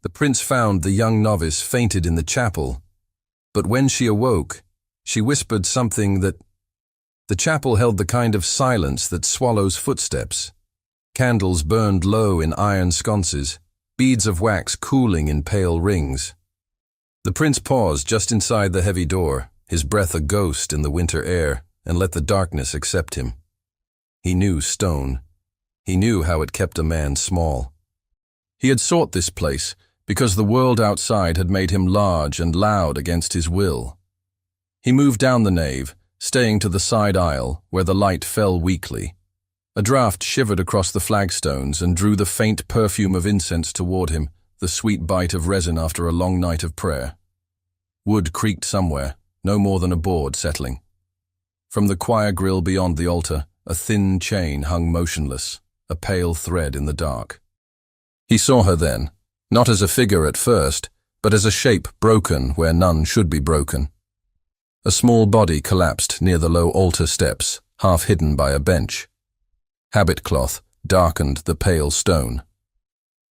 The prince found the young novice fainted in the chapel, but when she awoke, she whispered something that... The chapel held the kind of silence that swallows footsteps. Candles burned low in iron sconces, beads of wax cooling in pale rings. The prince paused just inside the heavy door, his breath a ghost in the winter air, and let the darkness accept him. He knew stone. He knew how it kept a man small. He had sought this place because the world outside had made him large and loud against his will. He moved down the nave, staying to the side aisle where the light fell weakly. A draught shivered across the flagstones and drew the faint perfume of incense toward him, the sweet bite of resin after a long night of prayer. Wood creaked somewhere, no more than a board settling. From the choir grill beyond the altar, a thin chain hung motionless, a pale thread in the dark. He saw her then, not as a figure at first, but as a shape broken where none should be broken. A small body collapsed near the low altar steps, half hidden by a bench. Habit cloth darkened the pale stone.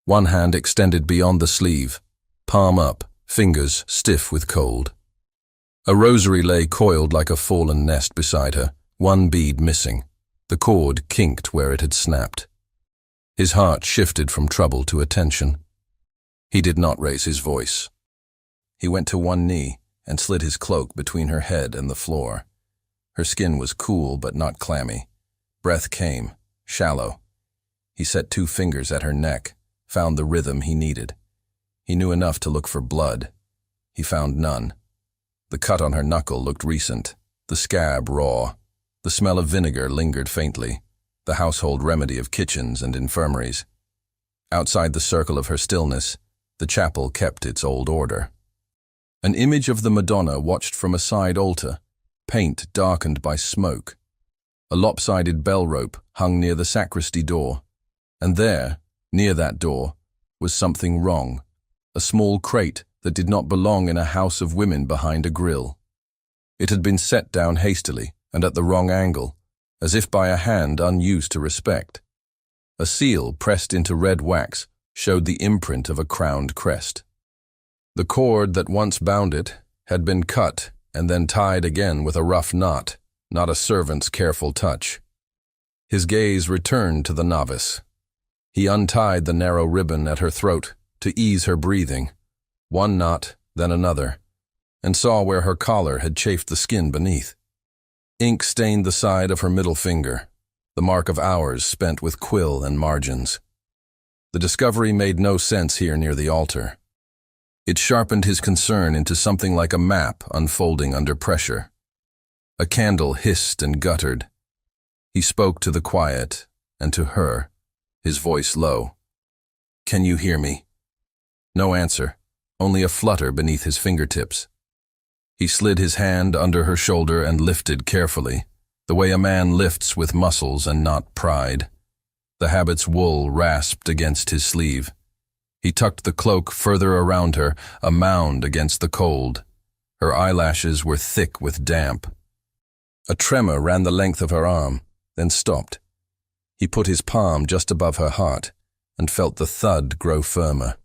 One hand extended beyond the sleeve, palm up, fingers stiff with cold. A rosary lay coiled like a fallen nest beside her, one bead missing. The cord kinked where it had snapped. His heart shifted from trouble to attention. He did not raise his voice. He went to one knee and slid his cloak between her head and the floor. Her skin was cool but not clammy. Breath came, shallow. He set 2 fingers at her neck, found the rhythm he needed. He knew enough to look for blood. He found none. The cut on her knuckle looked recent, the scab raw. The smell of vinegar lingered faintly, the household remedy of kitchens and infirmaries. Outside the circle of her stillness, the chapel kept its old order. An image of the Madonna watched from a side altar, paint darkened by smoke. A lopsided bell rope hung near the sacristy door, and there, near that door, was something wrong, a small crate that did not belong in a house of women behind a grill. It had been set down hastily and at the wrong angle, as if by a hand unused to respect. A seal pressed into red wax showed the imprint of a crowned crest. The cord that once bound it had been cut and then tied again with a rough knot, not a servant's careful touch. His gaze returned to the novice. He untied the narrow ribbon at her throat to ease her breathing, one knot, then another, and saw where her collar had chafed the skin beneath. Ink stained the side of her middle finger, the mark of hours spent with quill and margins. The discovery made no sense here near the altar. It sharpened his concern into something like a map unfolding under pressure. A candle hissed and guttered. He spoke to the quiet and to her, his voice low. "Can you hear me?" No answer, only a flutter beneath his fingertips. He slid his hand under her shoulder and lifted carefully, the way a man lifts with muscles and not pride. The habit's wool rasped against his sleeve. He tucked the cloak further around her, a mound against the cold. Her eyelashes were thick with damp. A tremor ran the length of her arm, then stopped. He put his palm just above her heart and felt the thud grow firmer.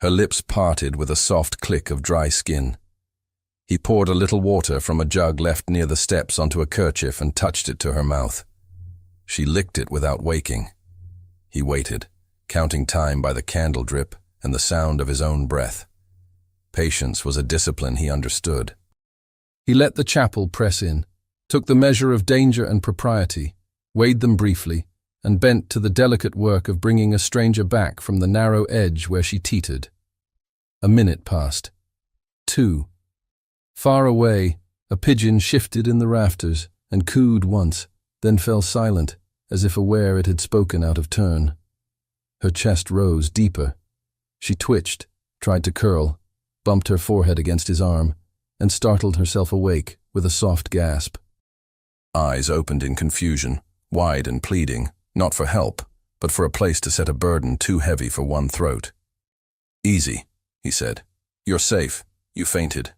Her lips parted with a soft click of dry skin. He poured a little water from a jug left near the steps onto a kerchief and touched it to her mouth. She licked it without waking. He waited, counting time by the candle drip and the sound of his own breath. Patience was a discipline he understood. He let the chapel press in, took the measure of danger and propriety, weighed them briefly, and bent to the delicate work of bringing a stranger back from the narrow edge where she teetered. A minute passed. 2. Far away, a pigeon shifted in the rafters and cooed once, then fell silent, as if aware it had spoken out of turn. Her chest rose deeper. She twitched, tried to curl, bumped her forehead against his arm, and startled herself awake with a soft gasp. Eyes opened in confusion, wide and pleading, not for help, but for a place to set a burden too heavy for one throat. "Easy," he said. "You're safe. You fainted."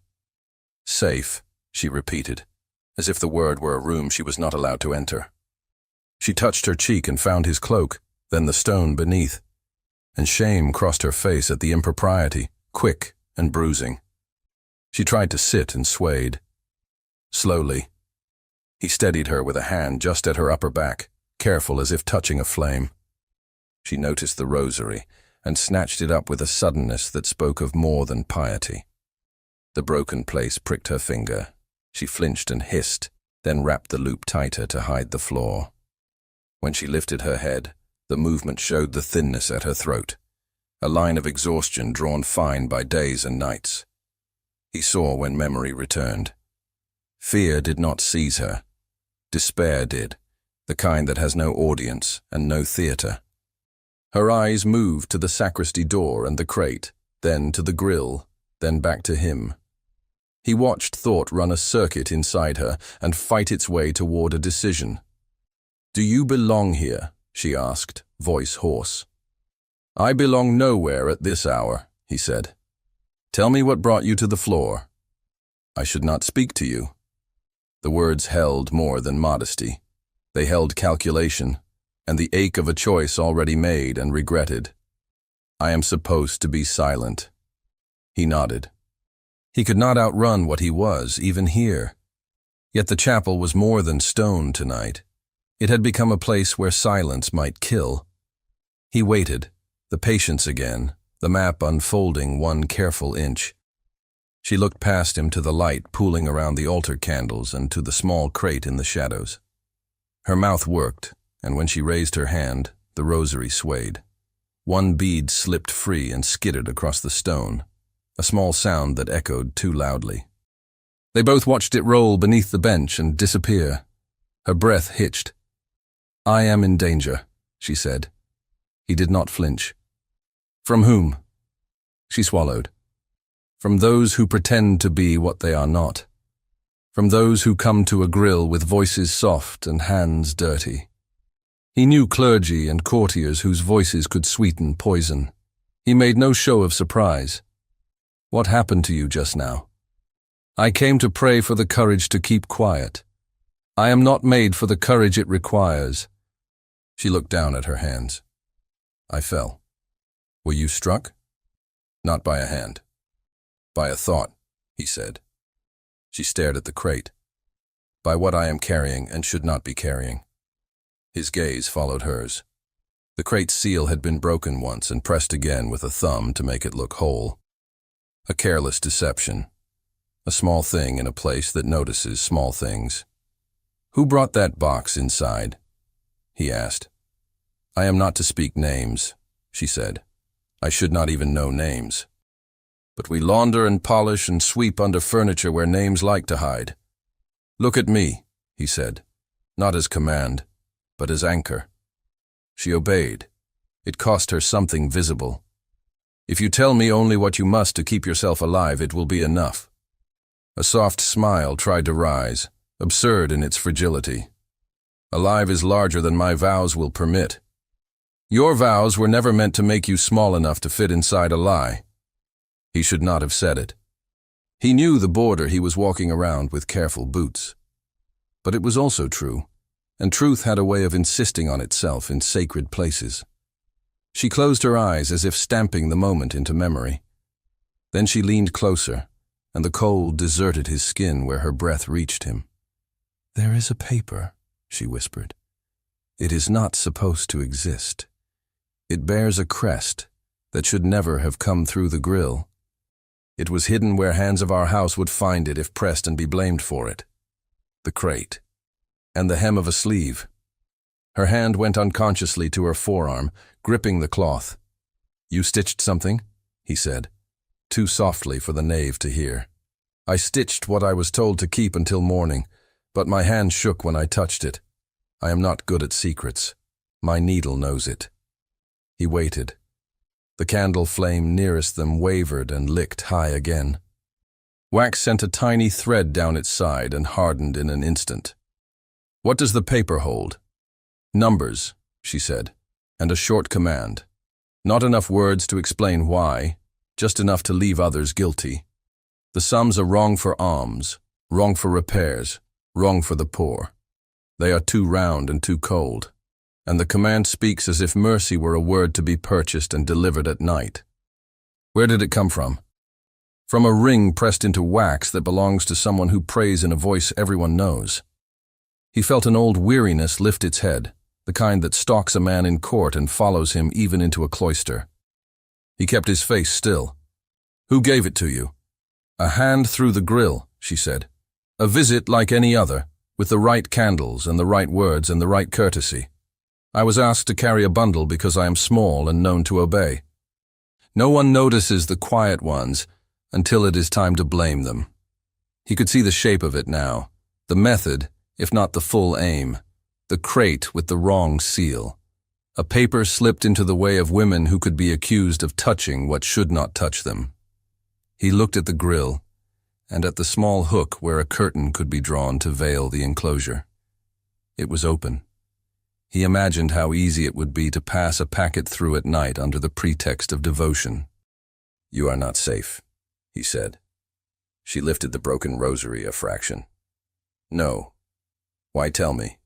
"Safe," she repeated, as if the word were a room she was not allowed to enter. She touched her cheek and found his cloak, then the stone beneath. and shame crossed her face at the impropriety, quick and bruising. She tried to sit and swayed. Slowly, he steadied her with a hand just at her upper back, careful as if touching a flame. She noticed the rosary and snatched it up with a suddenness that spoke of more than piety. The broken place pricked her finger. She flinched and hissed, then wrapped the loop tighter to hide the flaw. When she lifted her head, the movement showed the thinness at her throat, a line of exhaustion drawn fine by days and nights. He saw when memory returned. Fear did not seize her. Despair did, the kind that has no audience and no theatre. Her eyes moved to the sacristy door and the crate, then to the grill, then back to him. He watched thought run a circuit inside her and fight its way toward a decision. "Do you belong here?" she asked, voice hoarse. "I belong nowhere at this hour," he said. "Tell me what brought you to the floor." "I should not speak to you." The words held more than modesty. They held calculation, and the ache of a choice already made and regretted. "I am supposed to be silent." He nodded. He could not outrun what he was, even here. Yet the chapel was more than stone tonight. It had become a place where silence might kill. He waited, the patience again, the map unfolding one careful inch. She looked past him to the light pooling around the altar candles and to the small crate in the shadows. Her mouth worked, and when she raised her hand, the rosary swayed. One bead slipped free and skidded across the stone, a small sound that echoed too loudly. They both watched it roll beneath the bench and disappear. Her breath hitched. "I am in danger," she said. He did not flinch. "From whom?" She swallowed. "From those who pretend to be what they are not. From those who come to a grill with voices soft and hands dirty." He knew clergy and courtiers whose voices could sweeten poison. He made no show of surprise. "What happened to you just now?" "I came to pray for the courage to keep quiet. I am not made for the courage it requires." She looked down at her hands. "I fell." "Were you struck?" "Not by a hand. By a thought," he said. She stared at the crate. "By what I am carrying and should not be carrying." His gaze followed hers. The crate's seal had been broken once and pressed again with a thumb to make it look whole. A careless deception. A small thing in a place that notices small things. "Who brought that box inside?" he asked. "I am not to speak names," she said. "I should not even know names. But we launder and polish and sweep under furniture where names like to hide. Look at me," he said, not as command, but as anchor. She obeyed. It cost her something visible. "If you tell me only what you must to keep yourself alive, it will be enough." A soft smile tried to rise, absurd in its fragility. "Alive is larger than my vows will permit. Your vows were never meant to make you small enough to fit inside a lie." He should not have said it. He knew the border he was walking around with careful boots. But it was also true, and truth had a way of insisting on itself in sacred places. She closed her eyes as if stamping the moment into memory. Then she leaned closer, and the cold deserted his skin where her breath reached him. "There is a paper," she whispered. "It is not supposed to exist. It bears a crest that should never have come through the grill. It was hidden where hands of our house would find it if pressed and be blamed for it. The crate. And the hem of a sleeve." Her hand went unconsciously to her forearm, gripping the cloth. "You stitched something?" he said, too softly for the knave to hear. "I stitched what I was told to keep until morning, but my hand shook when I touched it. I am not good at secrets. My needle knows it." He waited. The candle flame nearest them wavered and licked high again. Wax sent a tiny thread down its side and hardened in an instant. "What does the paper hold?" "Numbers," she said, "and a short command. Not enough words to explain why, just enough to leave others guilty. The sums are wrong for alms, wrong for repairs, wrong for the poor. They are too round and too cold. and the command speaks as if mercy were a word to be purchased and delivered at night. Where did it come from? From a ring pressed into wax that belongs to someone who prays in a voice everyone knows. He felt an old weariness lift its head, the kind that stalks a man in court and follows him even into a cloister. He kept his face still. Who gave it to you? A hand through the grill, she said. A visit like any other, with the right candles and the right words and the right courtesy. I was asked to carry a bundle because I am small and known to obey. No one notices the quiet ones until it is time to blame them. He could see the shape of it now, the method, if not the full aim, the crate with the wrong seal. A paper slipped into the way of women who could be accused of touching what should not touch them. He looked at the grill, and at the small hook where a curtain could be drawn to veil the enclosure. It was open. He imagined how easy it would be to pass a packet through at night under the pretext of devotion. You are not safe, he said. She lifted the broken rosary a fraction. No. Why tell me?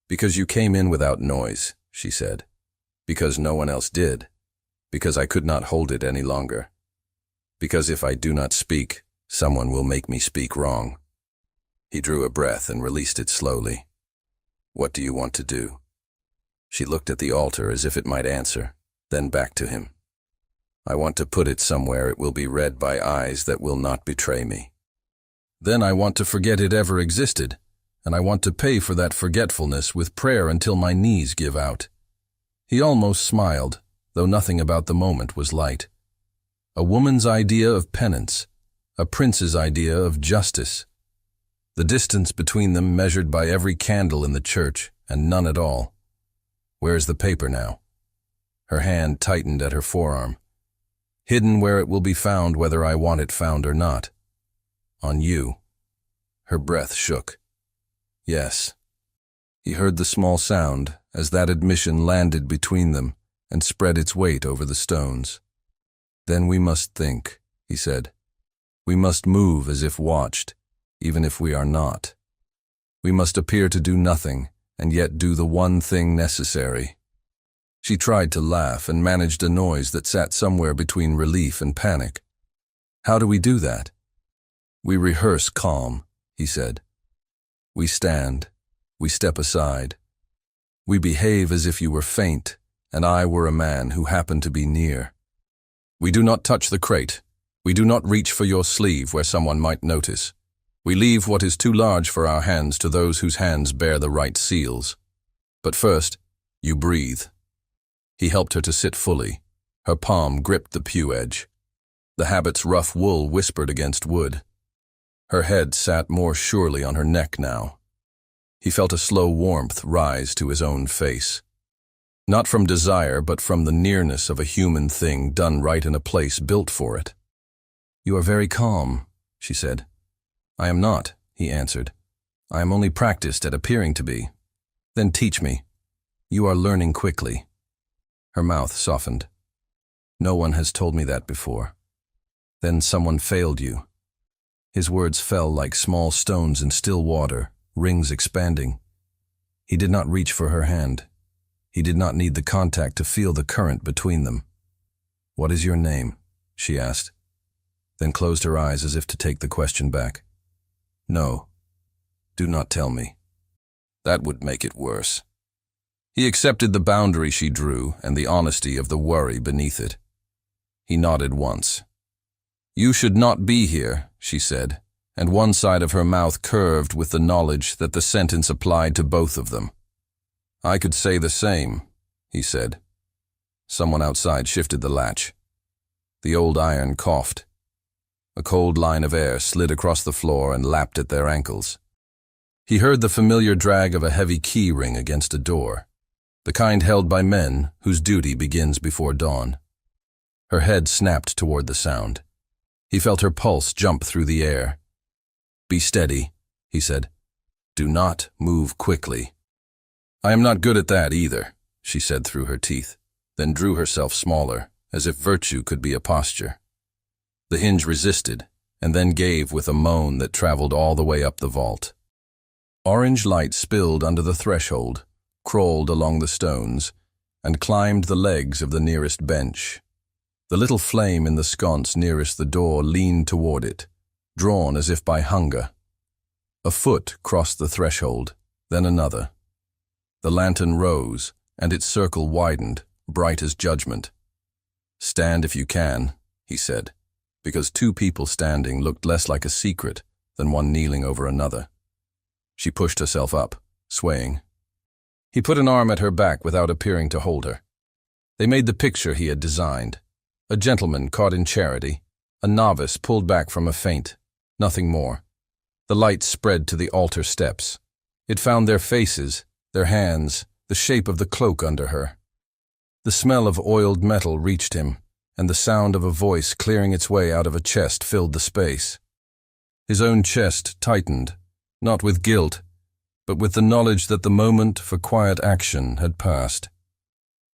Because you came in without noise, she said. Because no one else did. Because I could not hold it any longer. Because if I do not speak, someone will make me speak wrong. He drew a breath and released it slowly. What do you want to do? She looked at the altar as if it might answer, then back to him. I want to put it somewhere it will be read by eyes that will not betray me. Then I want to forget it ever existed, and I want to pay for that forgetfulness with prayer until my knees give out. He almost smiled, though nothing about the moment was light. A woman's idea of penance, a prince's idea of justice. The distance between them measured by every candle in the church, and none at all. Where's the paper now? Her hand tightened at her forearm. Hidden where it will be found whether I want it found or not. On you. Her breath shook. Yes. He heard the small sound as that admission landed between them and spread its weight over the stones. Then we must think, he said. We must move as if watched, even if we are not. We must appear to do nothing, and yet do the one thing necessary. She tried to laugh and managed a noise that sat somewhere between relief and panic. How do we do that? We rehearse calm, he said. We stand. We step aside. We behave as if you were faint, and I were a man who happened to be near. We do not touch the crate. We do not reach for your sleeve where someone might notice. We leave what is too large for our hands to those whose hands bear the right seals. But first, you breathe. He helped her to sit fully. Her palm gripped the pew edge. The habit's rough wool whispered against wood. Her head sat more surely on her neck now. He felt a slow warmth rise to his own face. Not from desire, but from the nearness of a human thing done right in a place built for it. You are very calm, she said. I am not, he answered. I am only practiced at appearing to be. Then teach me. You are learning quickly. Her mouth softened. No one has told me that before. Then someone failed you. His words fell like small stones in still water, rings expanding. He did not reach for her hand. He did not need the contact to feel the current between them. What is your name? She asked, then closed her eyes as if to take the question back. No, do not tell me. That would make it worse. He accepted the boundary she drew and the honesty of the worry beneath it. He nodded once. You should not be here, she said, and one side of her mouth curved with the knowledge that the sentence applied to both of them. I could say the same, he said. Someone outside shifted the latch. The old iron coughed. A cold line of air slid across the floor and lapped at their ankles. He heard the familiar drag of a heavy key ring against a door, the kind held by men whose duty begins before dawn. Her head snapped toward the sound. He felt her pulse jump through the air. Be steady, he said. Do not move quickly. I am not good at that either, she said through her teeth, then drew herself smaller, as if virtue could be a posture. The hinge resisted, and then gave with a moan that traveled all the way up the vault. Orange light spilled under the threshold, crawled along the stones and climbed the legs of the nearest bench. The little flame in the sconce nearest the door leaned toward it, drawn as if by hunger. A foot crossed the threshold, then another. The lantern rose, and its circle widened, bright as judgment. "Stand if you can," he said, because two people standing looked less like a secret than one kneeling over another. She pushed herself up, swaying. He put an arm at her back without appearing to hold her. They made the picture he had designed. A gentleman caught in charity, a novice pulled back from a faint, nothing more. The light spread to the altar steps. It found their faces, their hands, the shape of the cloak under her. The smell of oiled metal reached him, and the sound of a voice clearing its way out of a chest filled the space. His own chest tightened, not with guilt, but with the knowledge that the moment for quiet action had passed.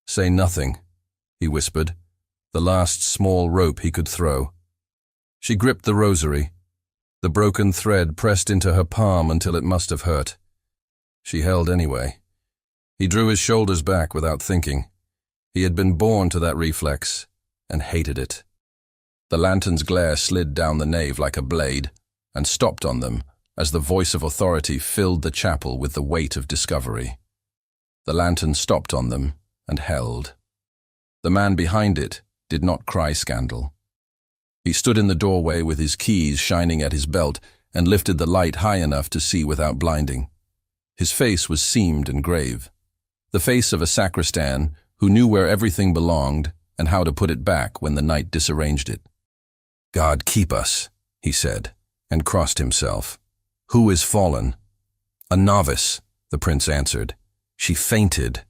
"Say nothing," he whispered, the last small rope he could throw. She gripped the rosary. The broken thread pressed into her palm until it must have hurt. She held anyway. He drew his shoulders back without thinking. He had been born to that reflex, and hated it. The lantern's glare slid down the nave like a blade, and stopped on them as the voice of authority filled the chapel with the weight of discovery. The lantern stopped on them, and held. The man behind it did not cry scandal. He stood in the doorway with his keys shining at his belt and lifted the light high enough to see without blinding. His face was seamed and grave, the face of a sacristan who knew where everything belonged and how to put it back when the night disarranged it. "God keep us," he said, and crossed himself. "Who is fallen?" "A novice," the prince answered. "She fainted."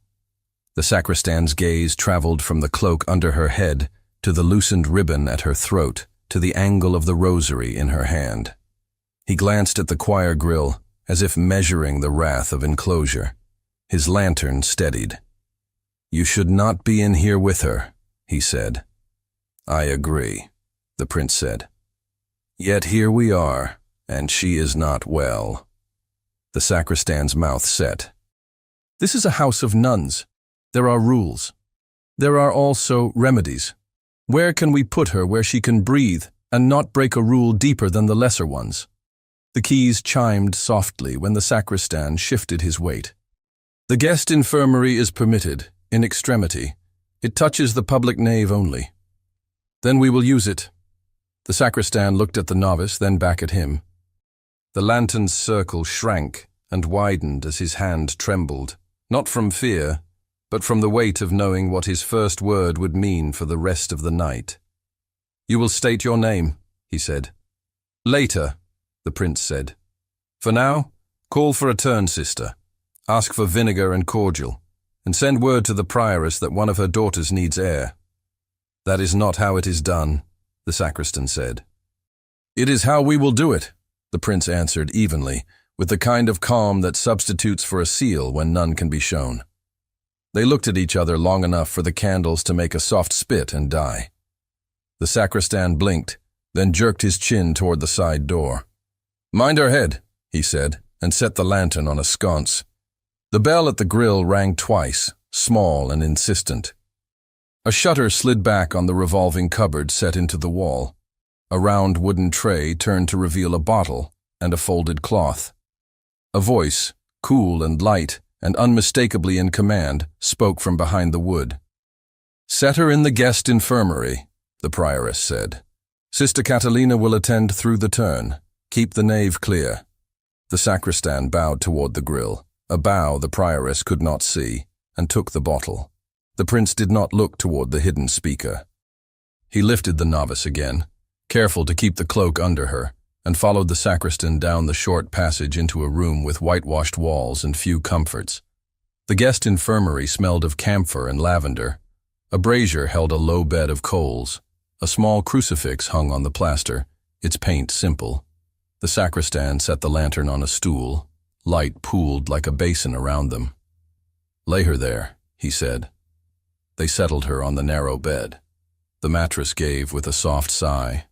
The sacristan's gaze traveled from the cloak under her head to the loosened ribbon at her throat, to the angle of the rosary in her hand. He glanced at the choir grill, as if measuring the wrath of enclosure. His lantern steadied. "You should not be in here with her," he said. "I agree," the prince said. "Yet here we are, and she is not well." The sacristan's mouth set. "This is a house of nuns. There are rules. There are also remedies. Where can we put her where she can breathe and not break a rule deeper than the lesser ones?" The keys chimed softly when the sacristan shifted his weight. "The guest infirmary is permitted, in extremity. It touches the public nave only." "Then we will use it." The sacristan looked at the novice, then back at him. The lantern's circle shrank and widened as his hand trembled, not from fear, but from the weight of knowing what his first word would mean for the rest of the night. "You will state your name," he said. "Later," the prince said. "For now, call for a turn, sister. Ask for vinegar and cordial, and send word to the prioress that one of her daughters needs air." "That is not how it is done," the sacristan said. "It is how we will do it," the prince answered evenly, with the kind of calm that substitutes for a seal when none can be shown. They looked at each other long enough for the candles to make a soft spit and die. The sacristan blinked, then jerked his chin toward the side door. "Mind her head," he said, and set the lantern on a sconce. The bell at the grill rang twice, small and insistent. A shutter slid back on the revolving cupboard set into the wall. A round wooden tray turned to reveal a bottle and a folded cloth. A voice, cool and light and unmistakably in command, spoke from behind the wood. "Set her in the guest infirmary," the prioress said. "Sister Catalina will attend through the turn. Keep the nave clear." The sacristan bowed toward the grill, a bow the prioress could not see, and took the bottle. The prince did not look toward the hidden speaker. He lifted the novice again, careful to keep the cloak under her, and followed the sacristan down the short passage into a room with whitewashed walls and few comforts. The guest infirmary smelled of camphor and lavender. A brazier held a low bed of coals. A small crucifix hung on the plaster, its paint simple. The sacristan set the lantern on a stool. Light pooled like a basin around them. "Lay her there," he said. They settled her on the narrow bed. The mattress gave with a soft sigh.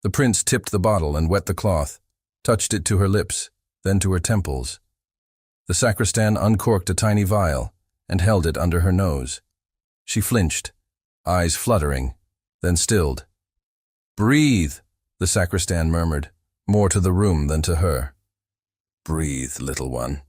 The prince tipped the bottle and wet the cloth, touched it to her lips, then to her temples. The sacristan uncorked a tiny vial and held it under her nose. She flinched, eyes fluttering, then stilled. "Breathe," the sacristan murmured, more to the room than to her. "Breathe, little one."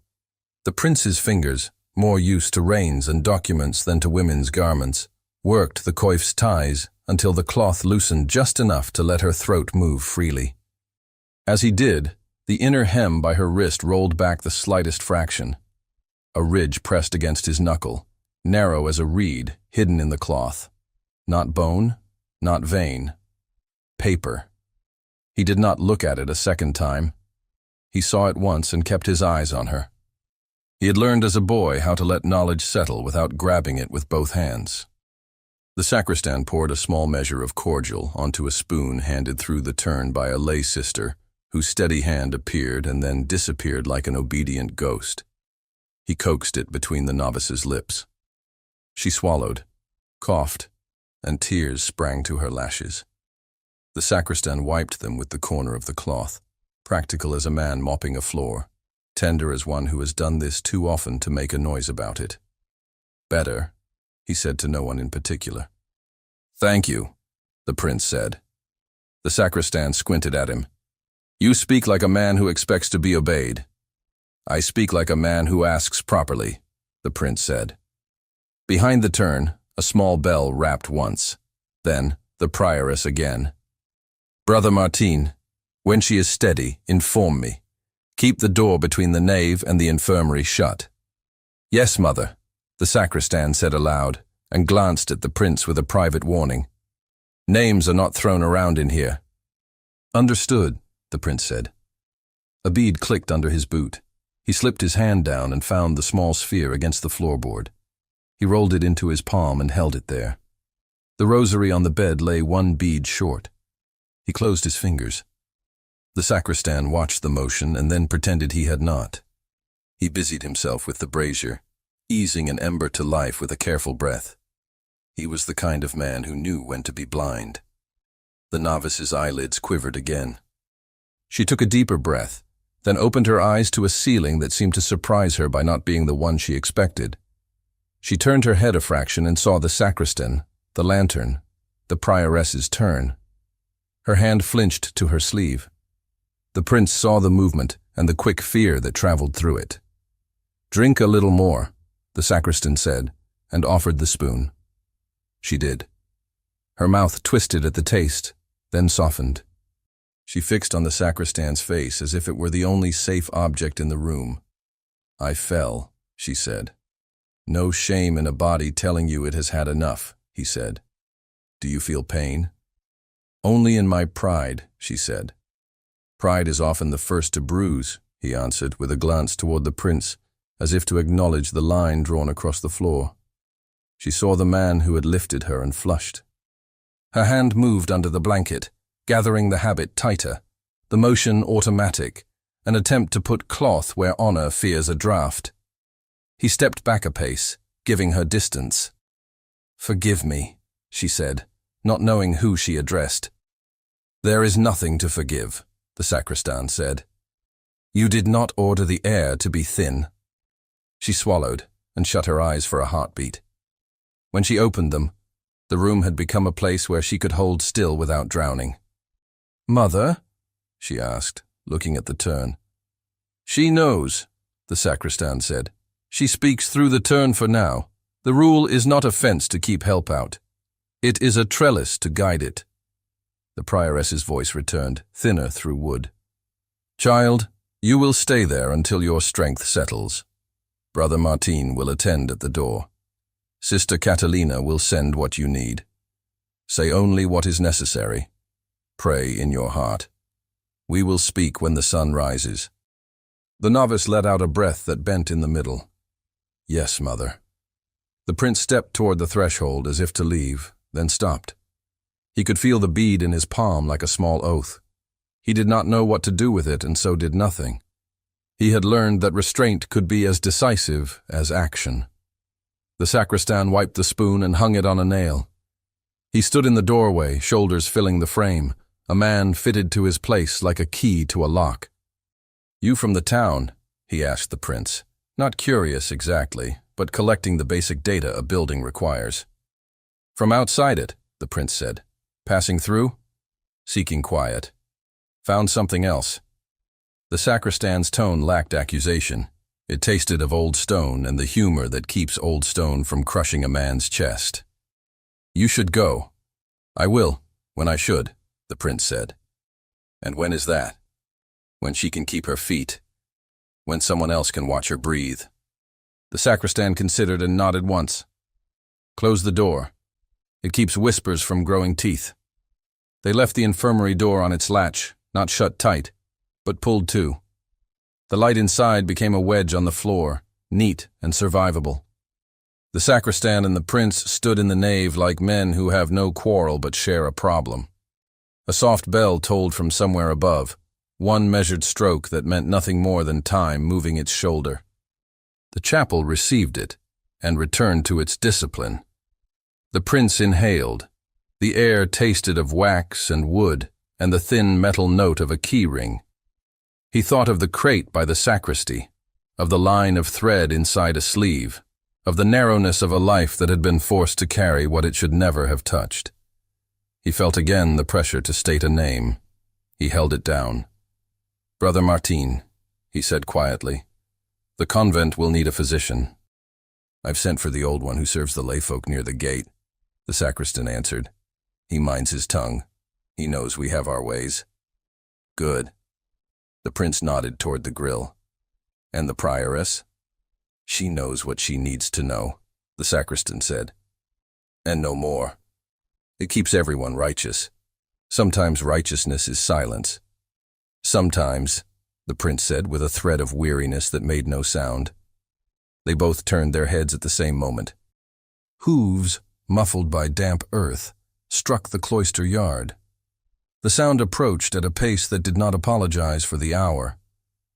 The prince's fingers, more used to reins and documents than to women's garments, worked the coif's ties until the cloth loosened just enough to let her throat move freely. As he did, the inner hem by her wrist rolled back the slightest fraction. A ridge pressed against his knuckle, narrow as a reed, hidden in the cloth. Not bone, not vein. Paper. He did not look at it a second time. He saw it once and kept his eyes on her. He had learned as a boy how to let knowledge settle without grabbing it with both hands. The sacristan poured a small measure of cordial onto a spoon handed through the turn by a lay sister, whose steady hand appeared and then disappeared like an obedient ghost. He coaxed it between the novice's lips. She swallowed, coughed, and tears sprang to her lashes. The sacristan wiped them with the corner of the cloth, practical as a man mopping a floor, tender as one who has done this too often to make a noise about it. "Better," he said to no one in particular. "Thank you," the prince said. The sacristan squinted at him. "You speak like a man who expects to be obeyed." "I speak like a man who asks properly," the prince said. Behind the turn, a small bell rapped once. Then, the prioress again. "Brother Martin, when she is steady, inform me. Keep the door between the nave and the infirmary shut." "Yes, mother," the sacristan said aloud, and glanced at the prince with a private warning. "Names are not thrown around in here." "Understood," the prince said. A bead clicked under his boot. He slipped his hand down and found the small sphere against the floorboard. He rolled it into his palm and held it there. The rosary on the bed lay one bead short. He closed his fingers. The sacristan watched the motion and then pretended he had not. He busied himself with the brazier, easing an ember to life with a careful breath. He was the kind of man who knew when to be blind. The novice's eyelids quivered again. She took a deeper breath, then opened her eyes to a ceiling that seemed to surprise her by not being the one she expected. She turned her head a fraction and saw the sacristan, the lantern, the prioress's turn. Her hand flinched to her sleeve. The prince saw the movement and the quick fear that traveled through it. "Drink a little more," the sacristan said, and offered the spoon. She did. Her mouth twisted at the taste, then softened. She fixed on the sacristan's face as if it were the only safe object in the room. "I fell," she said. "No shame in a body telling you it has had enough," he said. "Do you feel pain?" "Only in my pride," she said. "Pride is often the first to bruise," he answered, with a glance toward the prince, as if to acknowledge the line drawn across the floor. She saw the man who had lifted her and flushed. Her hand moved under the blanket, gathering the habit tighter, the motion automatic, an attempt to put cloth where honor fears a draft. He stepped back a pace, giving her distance. "Forgive me," she said, not knowing who she addressed. "There is nothing to forgive," the sacristan said. "You did not order the air to be thin." She swallowed and shut her eyes for a heartbeat. When she opened them, the room had become a place where she could hold still without drowning. "Mother?" she asked, looking at the turn. "She knows," the sacristan said. "She speaks through the turn for now. The rule is not a fence to keep help out. It is a trellis to guide it." The prioress's voice returned, thinner through wood. "Child, you will stay there until your strength settles. Brother Martin will attend at the door. Sister Catalina will send what you need. Say only what is necessary. Pray in your heart. We will speak when the sun rises." The novice let out a breath that bent in the middle. "Yes, mother." The prince stepped toward the threshold as if to leave, then stopped. He could feel the bead in his palm like a small oath. He did not know what to do with it, and so did nothing. He had learned that restraint could be as decisive as action. The sacristan wiped the spoon and hung it on a nail. He stood in the doorway, shoulders filling the frame, a man fitted to his place like a key to a lock. "You from the town?" he asked the prince. Not curious exactly, but collecting the basic data a building requires. From outside it, the prince said. Passing through? Seeking quiet. Found something else. The sacristan's tone lacked accusation. It tasted of old stone and the humor that keeps old stone from crushing a man's chest. You should go. I will, when I should, the prince said. And when is that? When she can keep her feet. When someone else can watch her breathe. The sacristan considered and nodded once. Close the door. It keeps whispers from growing teeth. They left the infirmary door on its latch, not shut tight, but pulled to. The light inside became a wedge on the floor, neat and survivable. The sacristan and the prince stood in the nave like men who have no quarrel but share a problem. A soft bell tolled from somewhere above, one measured stroke that meant nothing more than time moving its shoulder. The chapel received it and returned to its discipline. The prince inhaled. The air tasted of wax and wood and the thin metal note of a key ring. He thought of the crate by the sacristy, of the line of thread inside a sleeve, of the narrowness of a life that had been forced to carry what it should never have touched. He felt again the pressure to state a name. He held it down. Brother Martin, he said quietly. The convent will need a physician. I've sent for the old one who serves the layfolk near the gate, the sacristan answered. He minds his tongue. He knows we have our ways. Good. The prince nodded toward the grill. And the prioress? She knows what she needs to know, the sacristan said. And no more. It keeps everyone righteous. Sometimes righteousness is silence. Sometimes, the prince said with a thread of weariness that made no sound. They both turned their heads at the same moment. Hooves, muffled by damp earth, struck the cloister yard. The sound approached at a pace that did not apologize for the hour.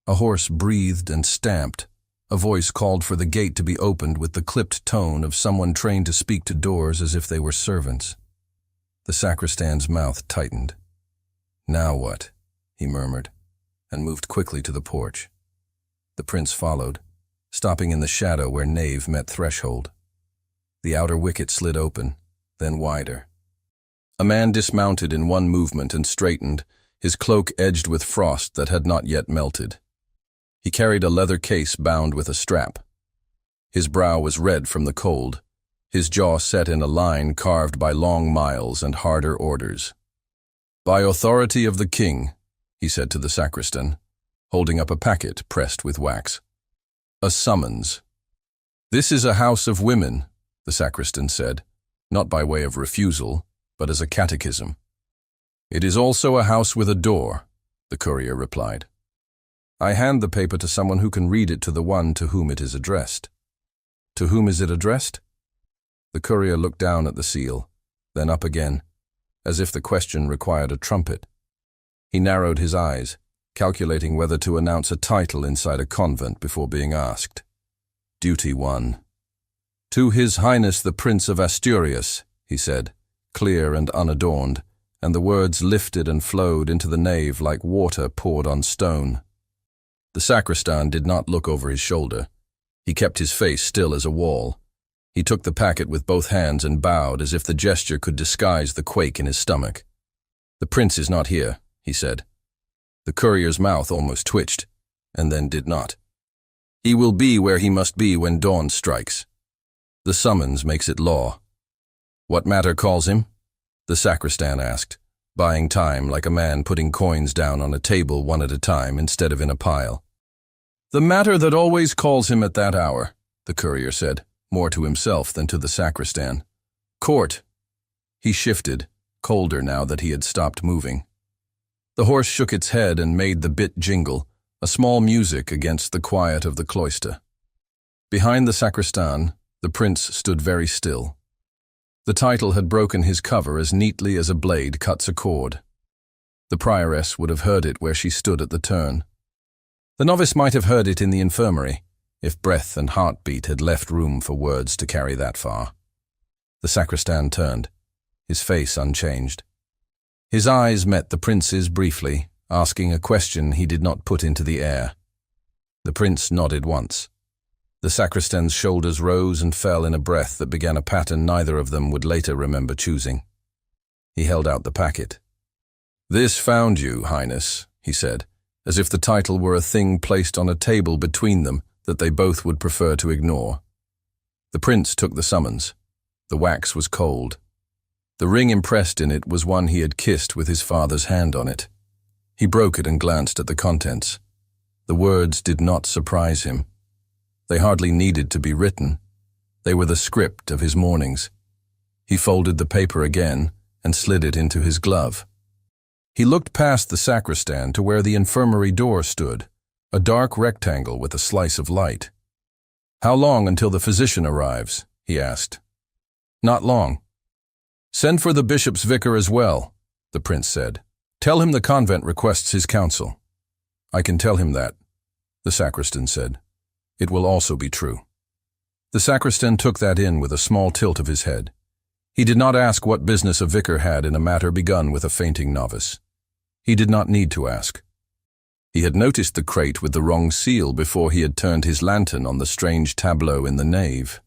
A horse breathed and stamped. A voice called for the gate to be opened with the clipped tone of someone trained to speak to doors as if they were servants. The sacristan's mouth tightened. Now what? He murmured, and moved quickly to the porch. The prince followed, stopping in the shadow where nave met threshold. The outer wicket slid open, then wider. A man dismounted in one movement and straightened, his cloak edged with frost that had not yet melted. He carried a leather case bound with a strap. His brow was red from the cold, his jaw set in a line carved by long miles and harder orders. By authority of the king, he said to the sacristan, holding up a packet pressed with wax. A summons. This is a house of women, the sacristan said, not by way of refusal, but as a catechism. It is also a house with a door, the courier replied. I hand the paper to someone who can read it to the one to whom it is addressed. To whom is it addressed? The courier looked down at the seal, then up again, as if the question required a trumpet. He narrowed his eyes, calculating whether to announce a title inside a convent before being asked. Duty 1. To His Highness the Prince of Asturias, he said, clear and unadorned, and the words lifted and flowed into the nave like water poured on stone. The sacristan did not look over his shoulder. He kept his face still as a wall. He took the packet with both hands and bowed as if the gesture could disguise the quake in his stomach. The prince is not here, he said. The courier's mouth almost twitched, and then did not. He will be where he must be when dawn strikes. The summons makes it law. What matter calls him? The sacristan asked, buying time like a man putting coins down on a table one at a time instead of in a pile. The matter that always calls him at that hour, the courier said, more to himself than to the sacristan. Court. He shifted, colder now that he had stopped moving. The horse shook its head and made the bit jingle, a small music against the quiet of the cloister. Behind the sacristan, the prince stood very still. The title had broken his cover as neatly as a blade cuts a cord. The prioress would have heard it where she stood at the turn. The novice might have heard it in the infirmary, if breath and heartbeat had left room for words to carry that far. The sacristan turned, his face unchanged. His eyes met the prince's briefly, asking a question he did not put into the air. The prince nodded once. The sacristan's shoulders rose and fell in a breath that began a pattern neither of them would later remember choosing. He held out the packet. "This found you, Highness," he said, as if the title were a thing placed on a table between them that they both would prefer to ignore. The prince took the summons. The wax was cold. The ring impressed in it was one he had kissed with his father's hand on it. He broke it and glanced at the contents. The words did not surprise him. They hardly needed to be written. They were the script of his mornings. He folded the paper again and slid it into his glove. He looked past the sacristan to where the infirmary door stood, a dark rectangle with a slice of light. "How long until the physician arrives?" he asked. "Not long." "Send for the bishop's vicar as well," the prince said. "Tell him the convent requests his counsel." "I can tell him that," the sacristan said. "It will also be true." The sacristan took that in with a small tilt of his head. He did not ask what business a vicar had in a matter begun with a fainting novice. He did not need to ask. He had noticed the crate with the wrong seal before he had turned his lantern on the strange tableau in the nave.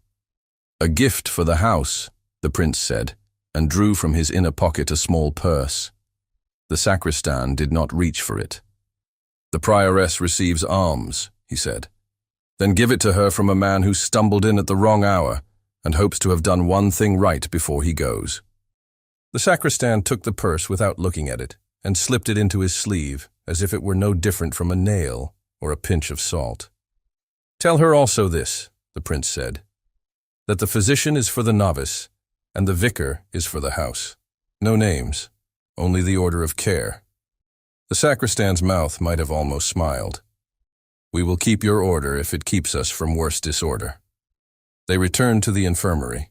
"A gift for the house," the prince said, and drew from his inner pocket a small purse. The sacristan did not reach for it. "The prioress receives alms," he said. "Then give it to her from a man who stumbled in at the wrong hour and hopes to have done one thing right before he goes." The sacristan took the purse without looking at it and slipped it into his sleeve as if it were no different from a nail or a pinch of salt. "Tell her also this," the prince said, "that the physician is for the novice and the vicar is for the house. No names, only the order of care." The sacristan's mouth might have almost smiled. "We will keep your order if it keeps us from worse disorder." They returned to the infirmary.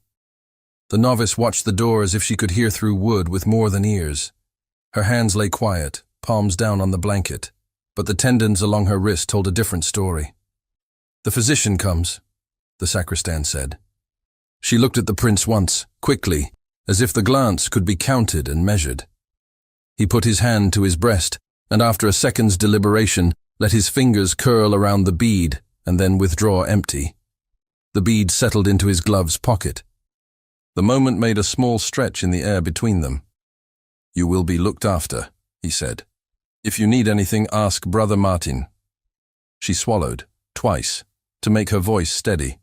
The novice watched the door as if she could hear through wood with more than ears. Her hands lay quiet, palms down on the blanket, but the tendons along her wrist told a different story. "The physician comes," the sacristan said. She looked at the prince once, quickly, as if the glance could be counted and measured. He put his hand to his breast, and after a second's deliberation, let his fingers curl around the bead and then withdraw empty. The bead settled into his glove's pocket. The moment made a small stretch in the air between them. "You will be looked after," he said. "If you need anything, ask Brother Martin." She swallowed, twice, to make her voice steady.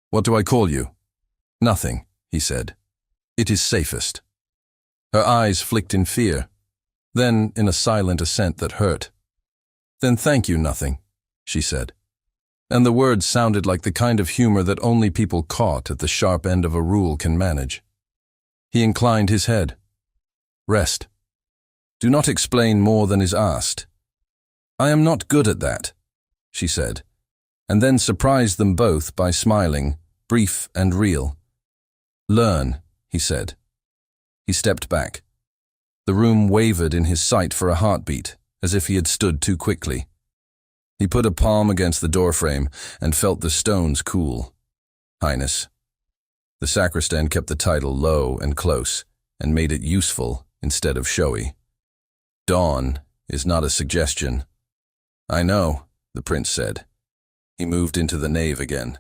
"What do I call you?" "Nothing," he said. "It is safest." Her eyes flicked in fear, then in a silent assent that hurt. "Then thank you, nothing," she said. And the words sounded like the kind of humor that only people caught at the sharp end of a rule can manage. He inclined his head. "Rest. Do not explain more than is asked." "I am not good at that," she said, and then surprised them both by smiling, brief and real. "Learn," he said. He stepped back. The room wavered in his sight for a heartbeat, as if he had stood too quickly. He put a palm against the doorframe and felt the stones cool. "Highness." The sacristan kept the title low and close, and made it useful instead of showy. "Dawn is not a suggestion." "I know," the prince said. He moved into the nave again.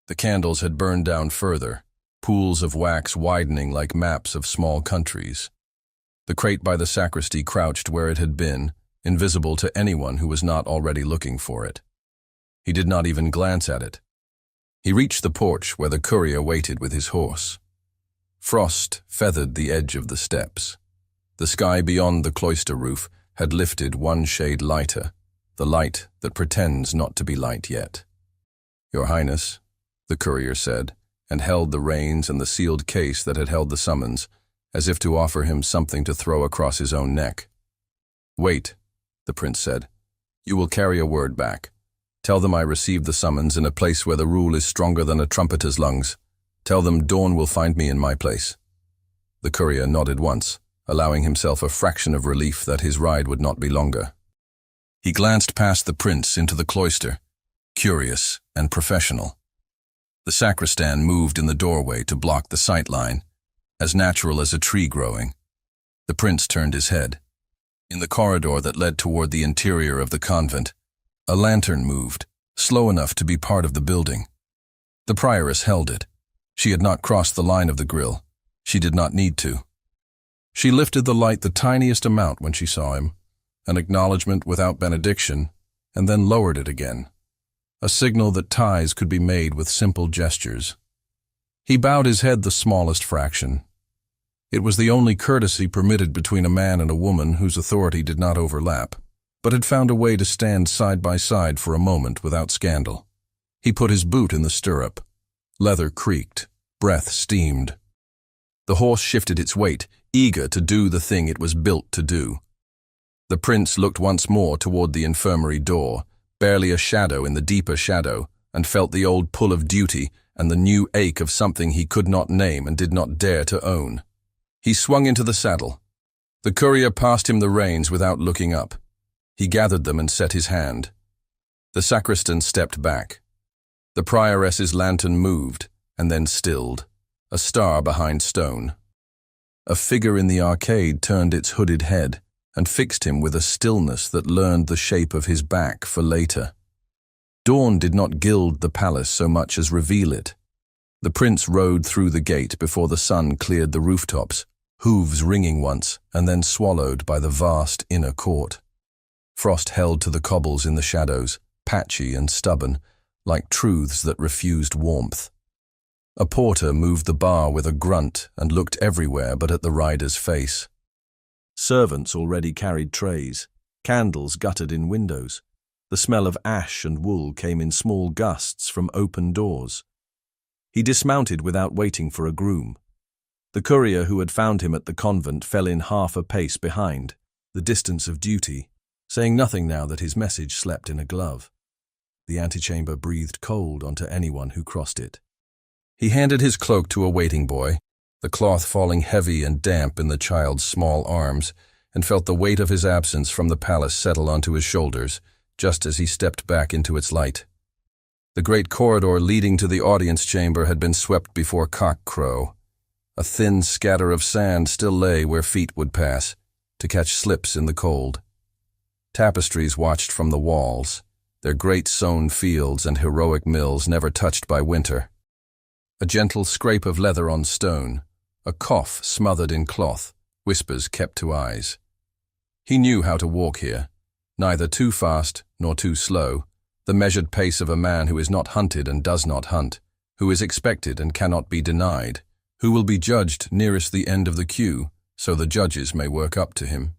The candles had burned down further, pools of wax widening like maps of small countries. The crate by the sacristy crouched where it had been, invisible to anyone who was not already looking for it. He did not even glance at it. He reached the porch where the courier waited with his horse. Frost feathered the edge of the steps. The sky beyond the cloister roof had lifted one shade lighter, the light that pretends not to be light yet. "Your Highness," the courier said, and held the reins and the sealed case that had held the summons, as if to offer him something to throw across his own neck. "Wait," the prince said. "You will carry a word back. Tell them I received the summons in a place where the rule is stronger than a trumpeter's lungs. Tell them dawn will find me in my place." The courier nodded once, allowing himself a fraction of relief that his ride would not be longer. He glanced past the prince into the cloister, curious and professional. The sacristan moved in the doorway to block the sight line, as natural as a tree growing. The prince turned his head. In the corridor that led toward the interior of the convent, a lantern moved, slow enough to be part of the building. The prioress held it. She had not crossed the line of the grill. She did not need to. She lifted the light the tiniest amount when she saw him, an acknowledgement without benediction, and then lowered it again, a signal that ties could be made with simple gestures. He bowed his head the smallest fraction. It was the only courtesy permitted between a man and a woman whose authority did not overlap, but had found a way to stand side by side for a moment without scandal. He put his boot in the stirrup. Leather creaked. Breath steamed. The horse shifted its weight, eager to do the thing it was built to do. The prince looked once more toward the infirmary door, barely a shadow in the deeper shadow, and felt the old pull of duty and the new ache of something he could not name and did not dare to own. He swung into the saddle. The courier passed him the reins without looking up. He gathered them and set his hand. The sacristan stepped back. The prioress's lantern moved, and then stilled, a star behind stone. A figure in the arcade turned its hooded head and fixed him with a stillness that learned the shape of his back for later. Dawn did not gild the palace so much as reveal it. The prince rode through the gate before the sun cleared the rooftops, hooves ringing once and then swallowed by the vast inner court. Frost held to the cobbles in the shadows, patchy and stubborn, like truths that refused warmth. A porter moved the bar with a grunt and looked everywhere but at the rider's face. Servants already carried trays, candles guttered in windows. The smell of ash and wool came in small gusts from open doors. He dismounted without waiting for a groom. The courier who had found him at the convent fell in half a pace behind, the distance of duty, saying nothing now that his message slept in a glove. The antechamber breathed cold onto anyone who crossed it. He handed his cloak to a waiting boy, the cloth falling heavy and damp in the child's small arms, and felt the weight of his absence from the palace settle onto his shoulders, just as he stepped back into its light. The great corridor leading to the audience chamber had been swept before cock-crow. A thin scatter of sand still lay where feet would pass, to catch slips in the cold. Tapestries watched from the walls, their great sown fields and heroic mills never touched by winter. A gentle scrape of leather on stone, a cough smothered in cloth, whispers kept to eyes. He knew how to walk here, neither too fast nor too slow, the measured pace of a man who is not hunted and does not hunt, who is expected and cannot be denied, who will be judged nearest the end of the queue, so the judges may work up to him.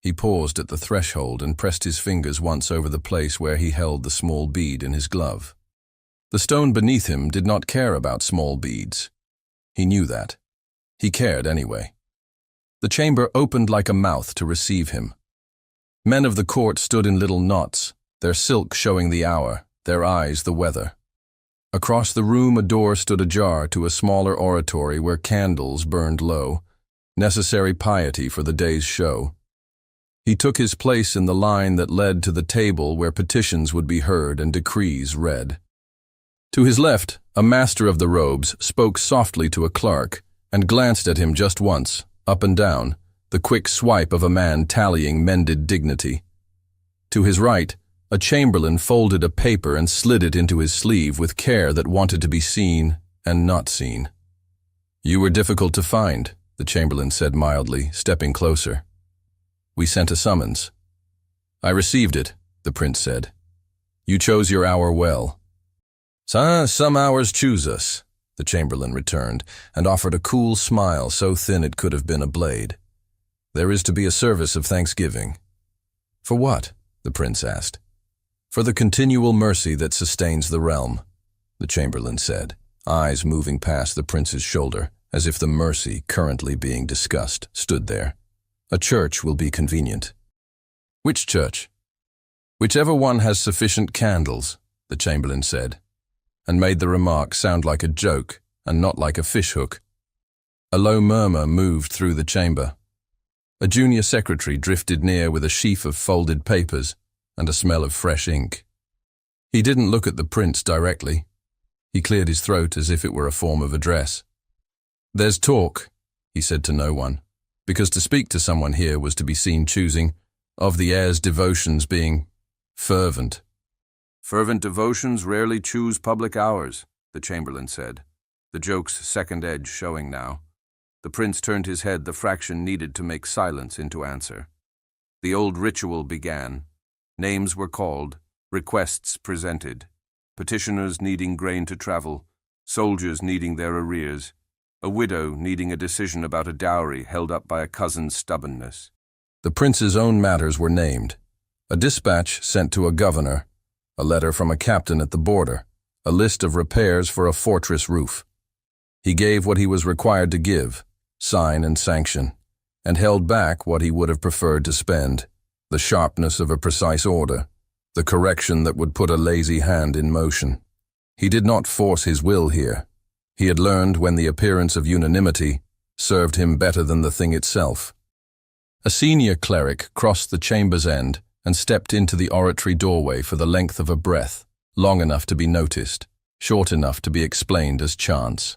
He paused at the threshold and pressed his fingers once over the place where he held the small bead in his glove. The stone beneath him did not care about small beads. He knew that. He cared anyway. The chamber opened like a mouth to receive him. Men of the court stood in little knots, their silk showing the hour, their eyes the weather. Across the room a door stood ajar to a smaller oratory where candles burned low, necessary piety for the day's show. He took his place in the line that led to the table where petitions would be heard and decrees read. To his left, a master of the robes spoke softly to a clerk and glanced at him just once, up and down, the quick swipe of a man tallying mended dignity. To his right, a chamberlain folded a paper and slid it into his sleeve with care that wanted to be seen and not seen. "You were difficult to find," the chamberlain said mildly, stepping closer. "We sent a summons." "I received it," the prince said. "You chose your hour well." "Some hours choose us," the chamberlain returned, and offered a cool smile so thin it could have been a blade. "There is to be a service of thanksgiving." "For what?" the prince asked. "For the continual mercy that sustains the realm," the chamberlain said, eyes moving past the prince's shoulder, as if the mercy currently being discussed stood there. "A church will be convenient." "Which church?" "Whichever one has sufficient candles," the chamberlain said, and made the remark sound like a joke and not like a fishhook. A low murmur moved through the chamber. A junior secretary drifted near with a sheaf of folded papers and a smell of fresh ink. He didn't look at the prince directly. He cleared his throat as if it were a form of address. "There's talk," he said to no one, because to speak to someone here was to be seen choosing, of the heir's devotions being fervent. Fervent devotions rarely choose public hours, the chamberlain said, the joke's second edge showing now. The prince turned his head the fraction needed to make silence into answer. The old ritual began. Names were called, requests presented, petitioners needing grain to travel, soldiers needing their arrears, a widow needing a decision about a dowry held up by a cousin's stubbornness. The prince's own matters were named. A dispatch sent to a governor, a letter from a captain at the border, a list of repairs for a fortress roof. He gave what he was required to give, sign and sanction, and held back what he would have preferred to spend, the sharpness of a precise order, the correction that would put a lazy hand in motion. He did not force his will here. He had learned when the appearance of unanimity served him better than the thing itself. A senior cleric crossed the chamber's end and stepped into the oratory doorway for the length of a breath, long enough to be noticed, short enough to be explained as chance.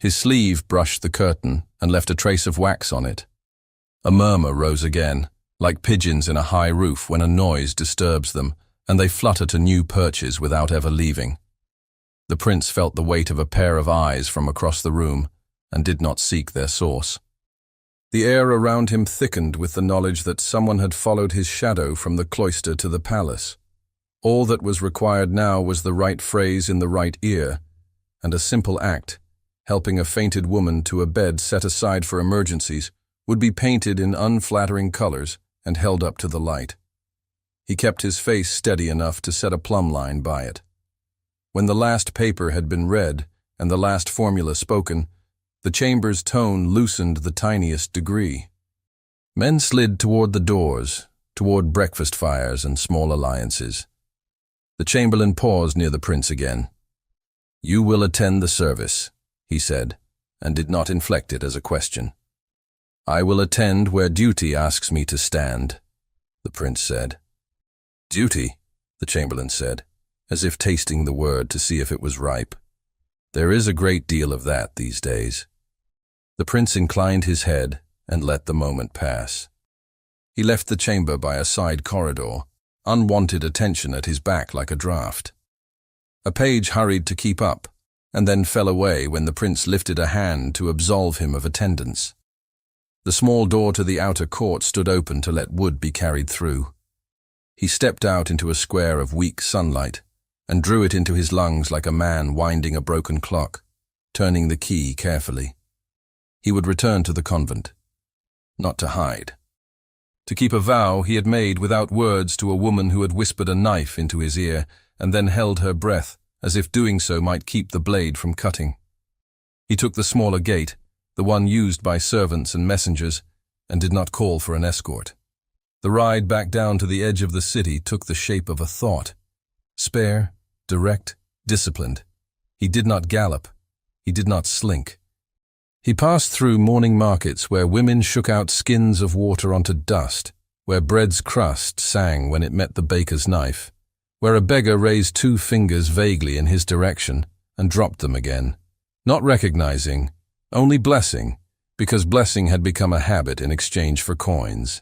His sleeve brushed the curtain and left a trace of wax on it. A murmur rose again, like pigeons in a high roof when a noise disturbs them, and they flutter to new perches without ever leaving. The prince felt the weight of a pair of eyes from across the room, and did not seek their source. The air around him thickened with the knowledge that someone had followed his shadow from the cloister to the palace. All that was required now was the right phrase in the right ear, and a simple act, helping a fainted woman to a bed set aside for emergencies, would be painted in unflattering colors and held up to the light. He kept his face steady enough to set a plumb line by it. When the last paper had been read and the last formula spoken, the chamber's tone loosened the tiniest degree. Men slid toward the doors, toward breakfast fires and small alliances. The chamberlain paused near the prince again. "You will attend the service," he said, and did not inflect it as a question. "I will attend where duty asks me to stand," the prince said. "Duty," the chamberlain said, as if tasting the word to see if it was ripe. "There is a great deal of that these days." The prince inclined his head and let the moment pass. He left the chamber by a side corridor, unwanted attention at his back like a draft. A page hurried to keep up, and then fell away when the prince lifted a hand to absolve him of attendance. The small door to the outer court stood open to let wood be carried through. He stepped out into a square of weak sunlight and drew it into his lungs like a man winding a broken clock, turning the key carefully. He would return to the convent. Not to hide. To keep a vow he had made without words to a woman who had whispered a knife into his ear and then held her breath, as if doing so might keep the blade from cutting. He took the smaller gate, the one used by servants and messengers, and did not call for an escort. The ride back down to the edge of the city took the shape of a thought. Spare, direct, disciplined. He did not gallop. He did not slink. He passed through morning markets where women shook out skins of water onto dust, where bread's crust sang when it met the baker's knife, where a beggar raised 2 fingers vaguely in his direction and dropped them again, not recognizing, only blessing, because blessing had become a habit in exchange for coins.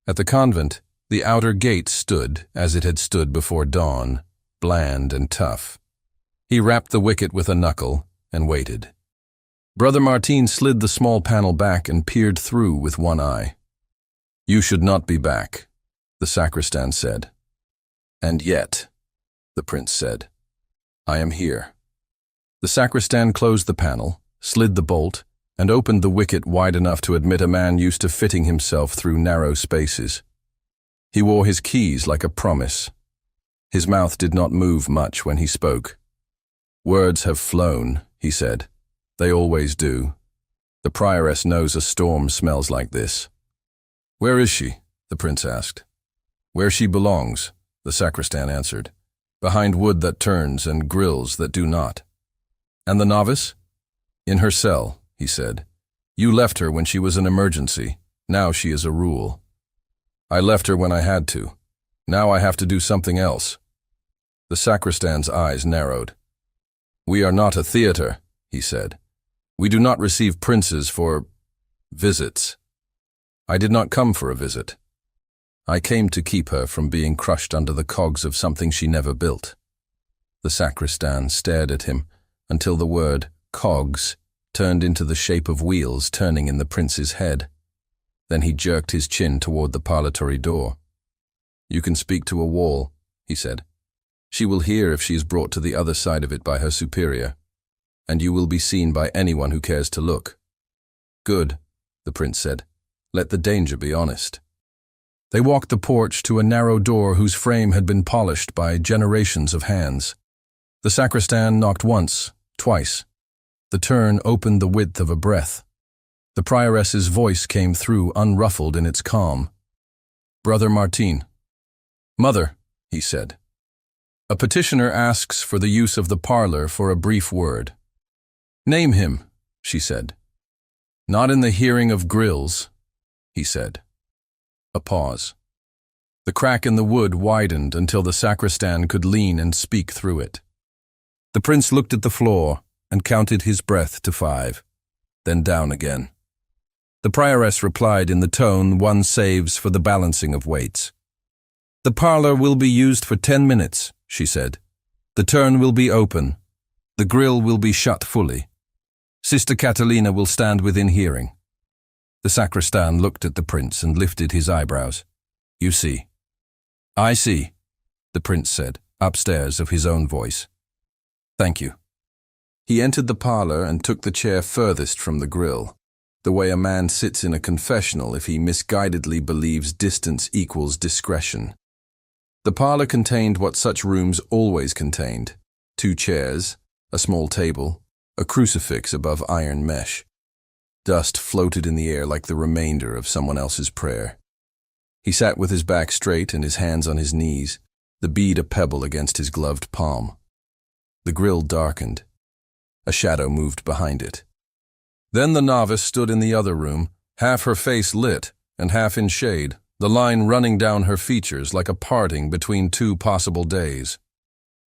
At the convent, the outer gate stood as it had stood before dawn, bland and tough. He rapped the wicket with a knuckle and waited. Brother Martin slid the small panel back and peered through with one eye. "You should not be back," the sacristan said. "And yet," the prince said, "I am here." The sacristan closed the panel, slid the bolt, and opened the wicket wide enough to admit a man used to fitting himself through narrow spaces. He wore his keys like a promise. His mouth did not move much when he spoke. "Words have flown," he said. "They always do. The prioress knows a storm smells like this." "Where is she?" the prince asked. "Where she belongs," the sacristan answered, "behind wood that turns and grills that do not." "And the novice?" "In her cell," he said. "You left her when she was an emergency. Now she is a rule." "I left her when I had to. Now I have to do something else." The sacristan's eyes narrowed. "We are not a theater," he said. "We do not receive princes for visits. I did not come for a visit." I came to keep her from being crushed under the cogs of something she never built." The sacristan stared at him until the word cogs turned into the shape of wheels turning in the prince's head. Then he jerked his chin toward the parlourtory door. "You can speak to a wall," he said. "She will hear if she is brought to the other side of it by her superior, and you will be seen by anyone who cares to look." "Good," the prince said. "Let the danger be honest." They walked the porch to a narrow door whose frame had been polished by generations of hands. The sacristan knocked once, twice. The turn opened the width of a breath. The prioress's voice came through unruffled in its calm. "Brother Martin." "Mother," he said. "A petitioner asks for the use of the parlor for a brief word." "Name him," she said. "Not in the hearing of grills," he said. A pause. The crack in the wood widened until the sacristan could lean and speak through it. The prince looked at the floor and counted his breath to 5, then down again. The prioress replied in the tone one saves for the balancing of weights. "The parlor will be used for 10 minutes, she said. "The turn will be open. The grill will be shut fully. Sister Catalina will stand within hearing." The sacristan looked at the prince and lifted his eyebrows. "You see." "I see," the prince said, upstairs of his own voice. "Thank you." He entered the parlor and took the chair furthest from the grill, the way a man sits in a confessional if he misguidedly believes distance equals discretion. The parlor contained what such rooms always contained: 2 chairs, a small table, a crucifix above iron mesh. Dust floated in the air like the remainder of someone else's prayer. He sat with his back straight and his hands on his knees, the bead a pebble against his gloved palm. The grill darkened. A shadow moved behind it. Then the novice stood in the other room, half her face lit and half in shade, the line running down her features like a parting between 2 possible days.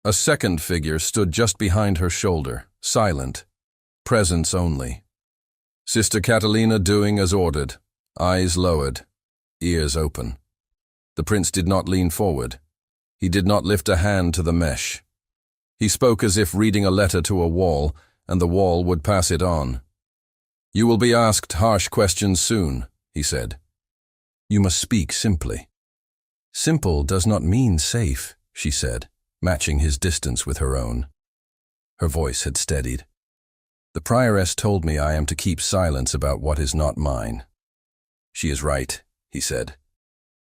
A second figure stood just behind her shoulder, silent, presence only. Sister Catalina doing as ordered, eyes lowered, ears open. The prince did not lean forward. He did not lift a hand to the mesh. He spoke as if reading a letter to a wall, and the wall would pass it on. "You will be asked harsh questions soon," he said. "You must speak simply." "Simple does not mean safe," she said, matching his distance with her own. Her voice had steadied. "The prioress told me I am to keep silence about what is not mine." "She is right," he said.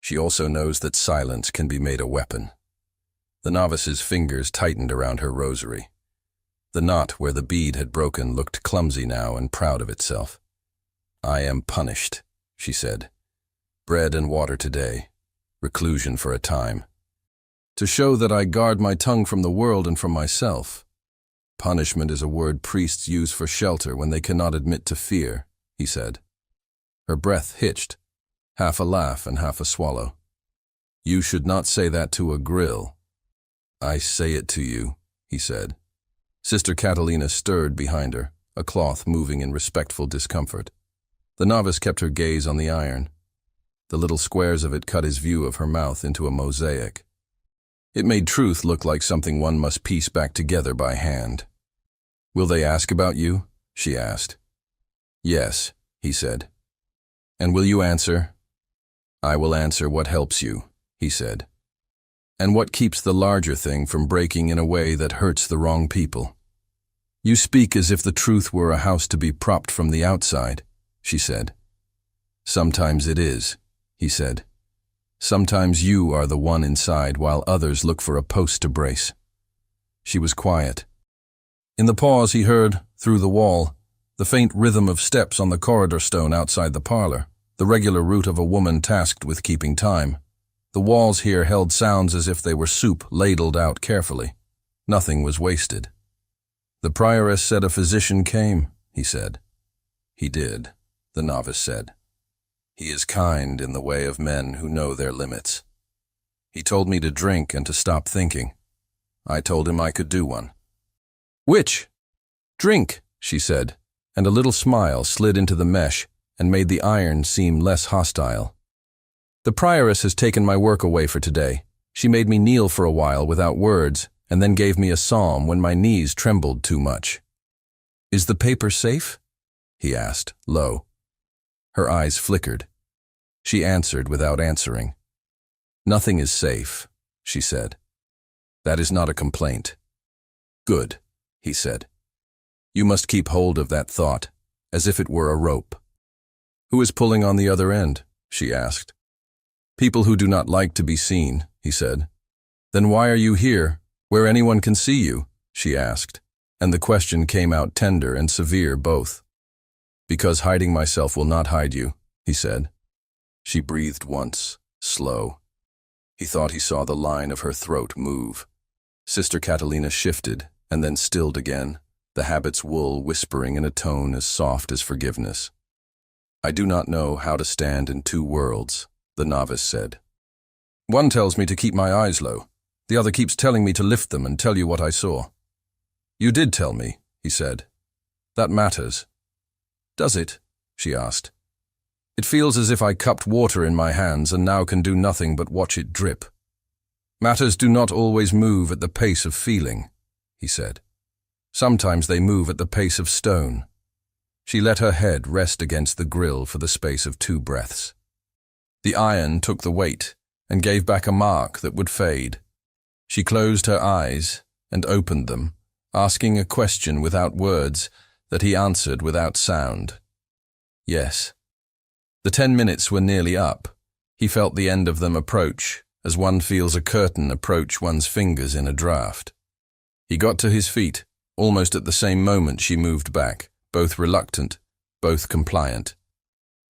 "She also knows that silence can be made a weapon." The novice's fingers tightened around her rosary. The knot where the bead had broken looked clumsy now and proud of itself. "I am punished," she said. "Bread and water today, reclusion for a time. To show that I guard my tongue from the world and from myself. Punishment is a word priests use for shelter when they cannot admit to fear," he said. Her breath hitched, half a laugh and half a swallow. "You should not say that to a grill." "I say it to you," he said. Sister Catalina stirred behind her, a cloth moving in respectful discomfort. The novice kept her gaze on the iron. The little squares of it cut his view of her mouth into a mosaic. It made truth look like something one must piece back together by hand. "Will they ask about you?" she asked. "Yes," he said. "And will you answer?" "I will answer what helps you," he said. "And what keeps the larger thing from breaking in a way that hurts the wrong people?" "You speak as if the truth were a house to be propped from the outside," she said. "Sometimes it is," he said. "Sometimes you are the one inside while others look for a post to brace." She was quiet. In the pause he heard, through the wall, the faint rhythm of steps on the corridor stone outside the parlor, the regular route of a woman tasked with keeping time. The walls here held sounds as if they were soup ladled out carefully. Nothing was wasted. "The prioress said a physician came," he said. "He did," the novice said. "He is kind in the way of men who know their limits. He told me to drink and to stop thinking. I told him I could do one." "Which?" "Drink," she said, and a little smile slid into the mesh and made the iron seem less hostile. The prioress has taken my work away for today. She made me kneel for a while without words, and then gave me a psalm when my knees trembled too much. Is the paper safe? He asked, low. Her eyes flickered. She answered without answering. Nothing is safe, she said. That is not a complaint. Good, he said. You must keep hold of that thought, as if it were a rope. Who is pulling on the other end? She asked. People who do not like to be seen, he said. Then why are you here, where anyone can see you? She asked, and the question came out tender and severe both. Because hiding myself will not hide you, he said. She breathed once, slow. He thought he saw the line of her throat move. Sister Catalina shifted and then stilled again, the habit's wool whispering in a tone as soft as forgiveness. I do not know how to stand in two worlds, the novice said. One tells me to keep my eyes low. The other keeps telling me to lift them and tell you what I saw. You did tell me, he said. That matters. Does it? She asked. It feels as if I cupped water in my hands and now can do nothing but watch it drip. Matters do not always move at the pace of feeling, he said. Sometimes they move at the pace of stone. She let her head rest against the grill for the space of 2 breaths. The iron took the weight and gave back a mark that would fade. She closed her eyes and opened them, asking a question without words that he answered without sound. Yes. The 10 minutes were nearly up. He felt the end of them approach, as one feels a curtain approach one's fingers in a draught. He got to his feet, almost at the same moment she moved back, both reluctant, both compliant.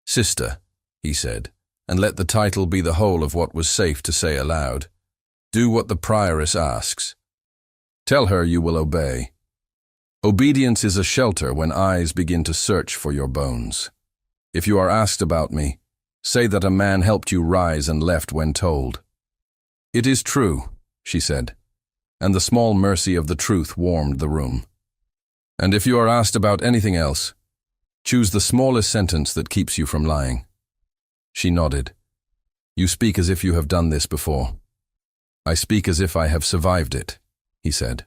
Sister, he said, and let the title be the whole of what was safe to say aloud. Do what the prioress asks. Tell her you will obey. Obedience is a shelter when eyes begin to search for your bones. If you are asked about me, say that a man helped you rise and left when told. It is true, she said, and the small mercy of the truth warmed the room. And if you are asked about anything else, choose the smallest sentence that keeps you from lying. She nodded. You speak as if you have done this before. I speak as if I have survived it, he said.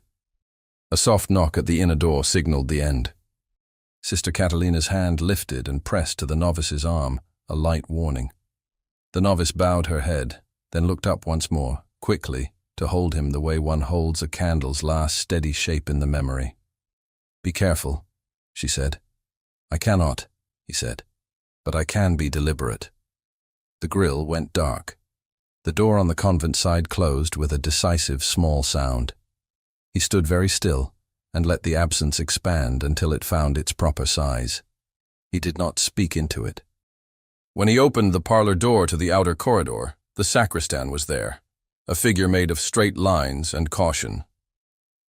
A soft knock at the inner door signaled the end. Sister Catalina's hand lifted and pressed to the novice's arm, a light warning. The novice bowed her head, then looked up once more, quickly, to hold him the way one holds a candle's last steady shape in the memory. Be careful, she said. I cannot, he said, but I can be deliberate. The grill went dark. The door on the convent side closed with a decisive small sound. He stood very still and let the absence expand until it found its proper size. He did not speak into it. When he opened the parlor door to the outer corridor, the sacristan was there, a figure made of straight lines and caution.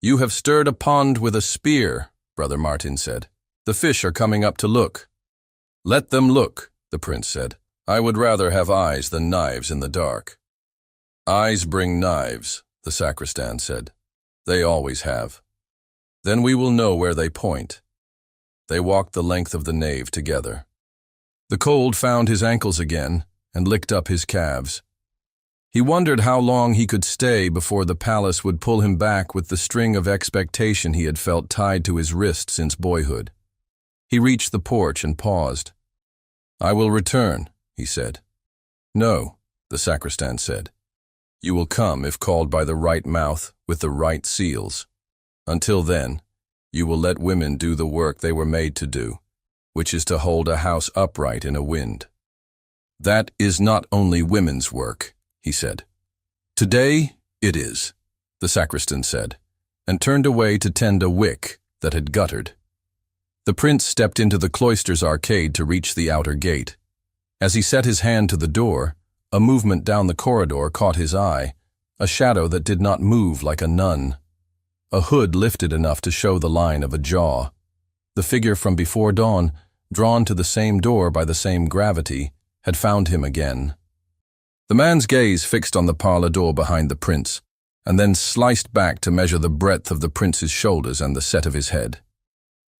You have stirred a pond with a spear, Brother Martin said. The fish are coming up to look. Let them look, the prince said. I would rather have eyes than knives in the dark. Eyes bring knives, the sacristan said. They always have. Then we will know where they point. They walked the length of the nave together. The cold found his ankles again and licked up his calves. He wondered how long he could stay before the palace would pull him back with the string of expectation he had felt tied to his wrist since boyhood. He reached the porch and paused. I will return, he said. No, the sacristan said. You will come if called by the right mouth with the right seals. Until then, you will let women do the work they were made to do, which is to hold a house upright in a wind. That is not only women's work, he said. Today it is, the sacristan said, and turned away to tend a wick that had guttered. The prince stepped into the cloister's arcade to reach the outer gate. As he set his hand to the door, a movement down the corridor caught his eye, a shadow that did not move like a nun. A hood lifted enough to show the line of a jaw. The figure from before dawn, drawn to the same door by the same gravity, had found him again. The man's gaze fixed on the parlor door behind the prince, and then sliced back to measure the breadth of the prince's shoulders and the set of his head.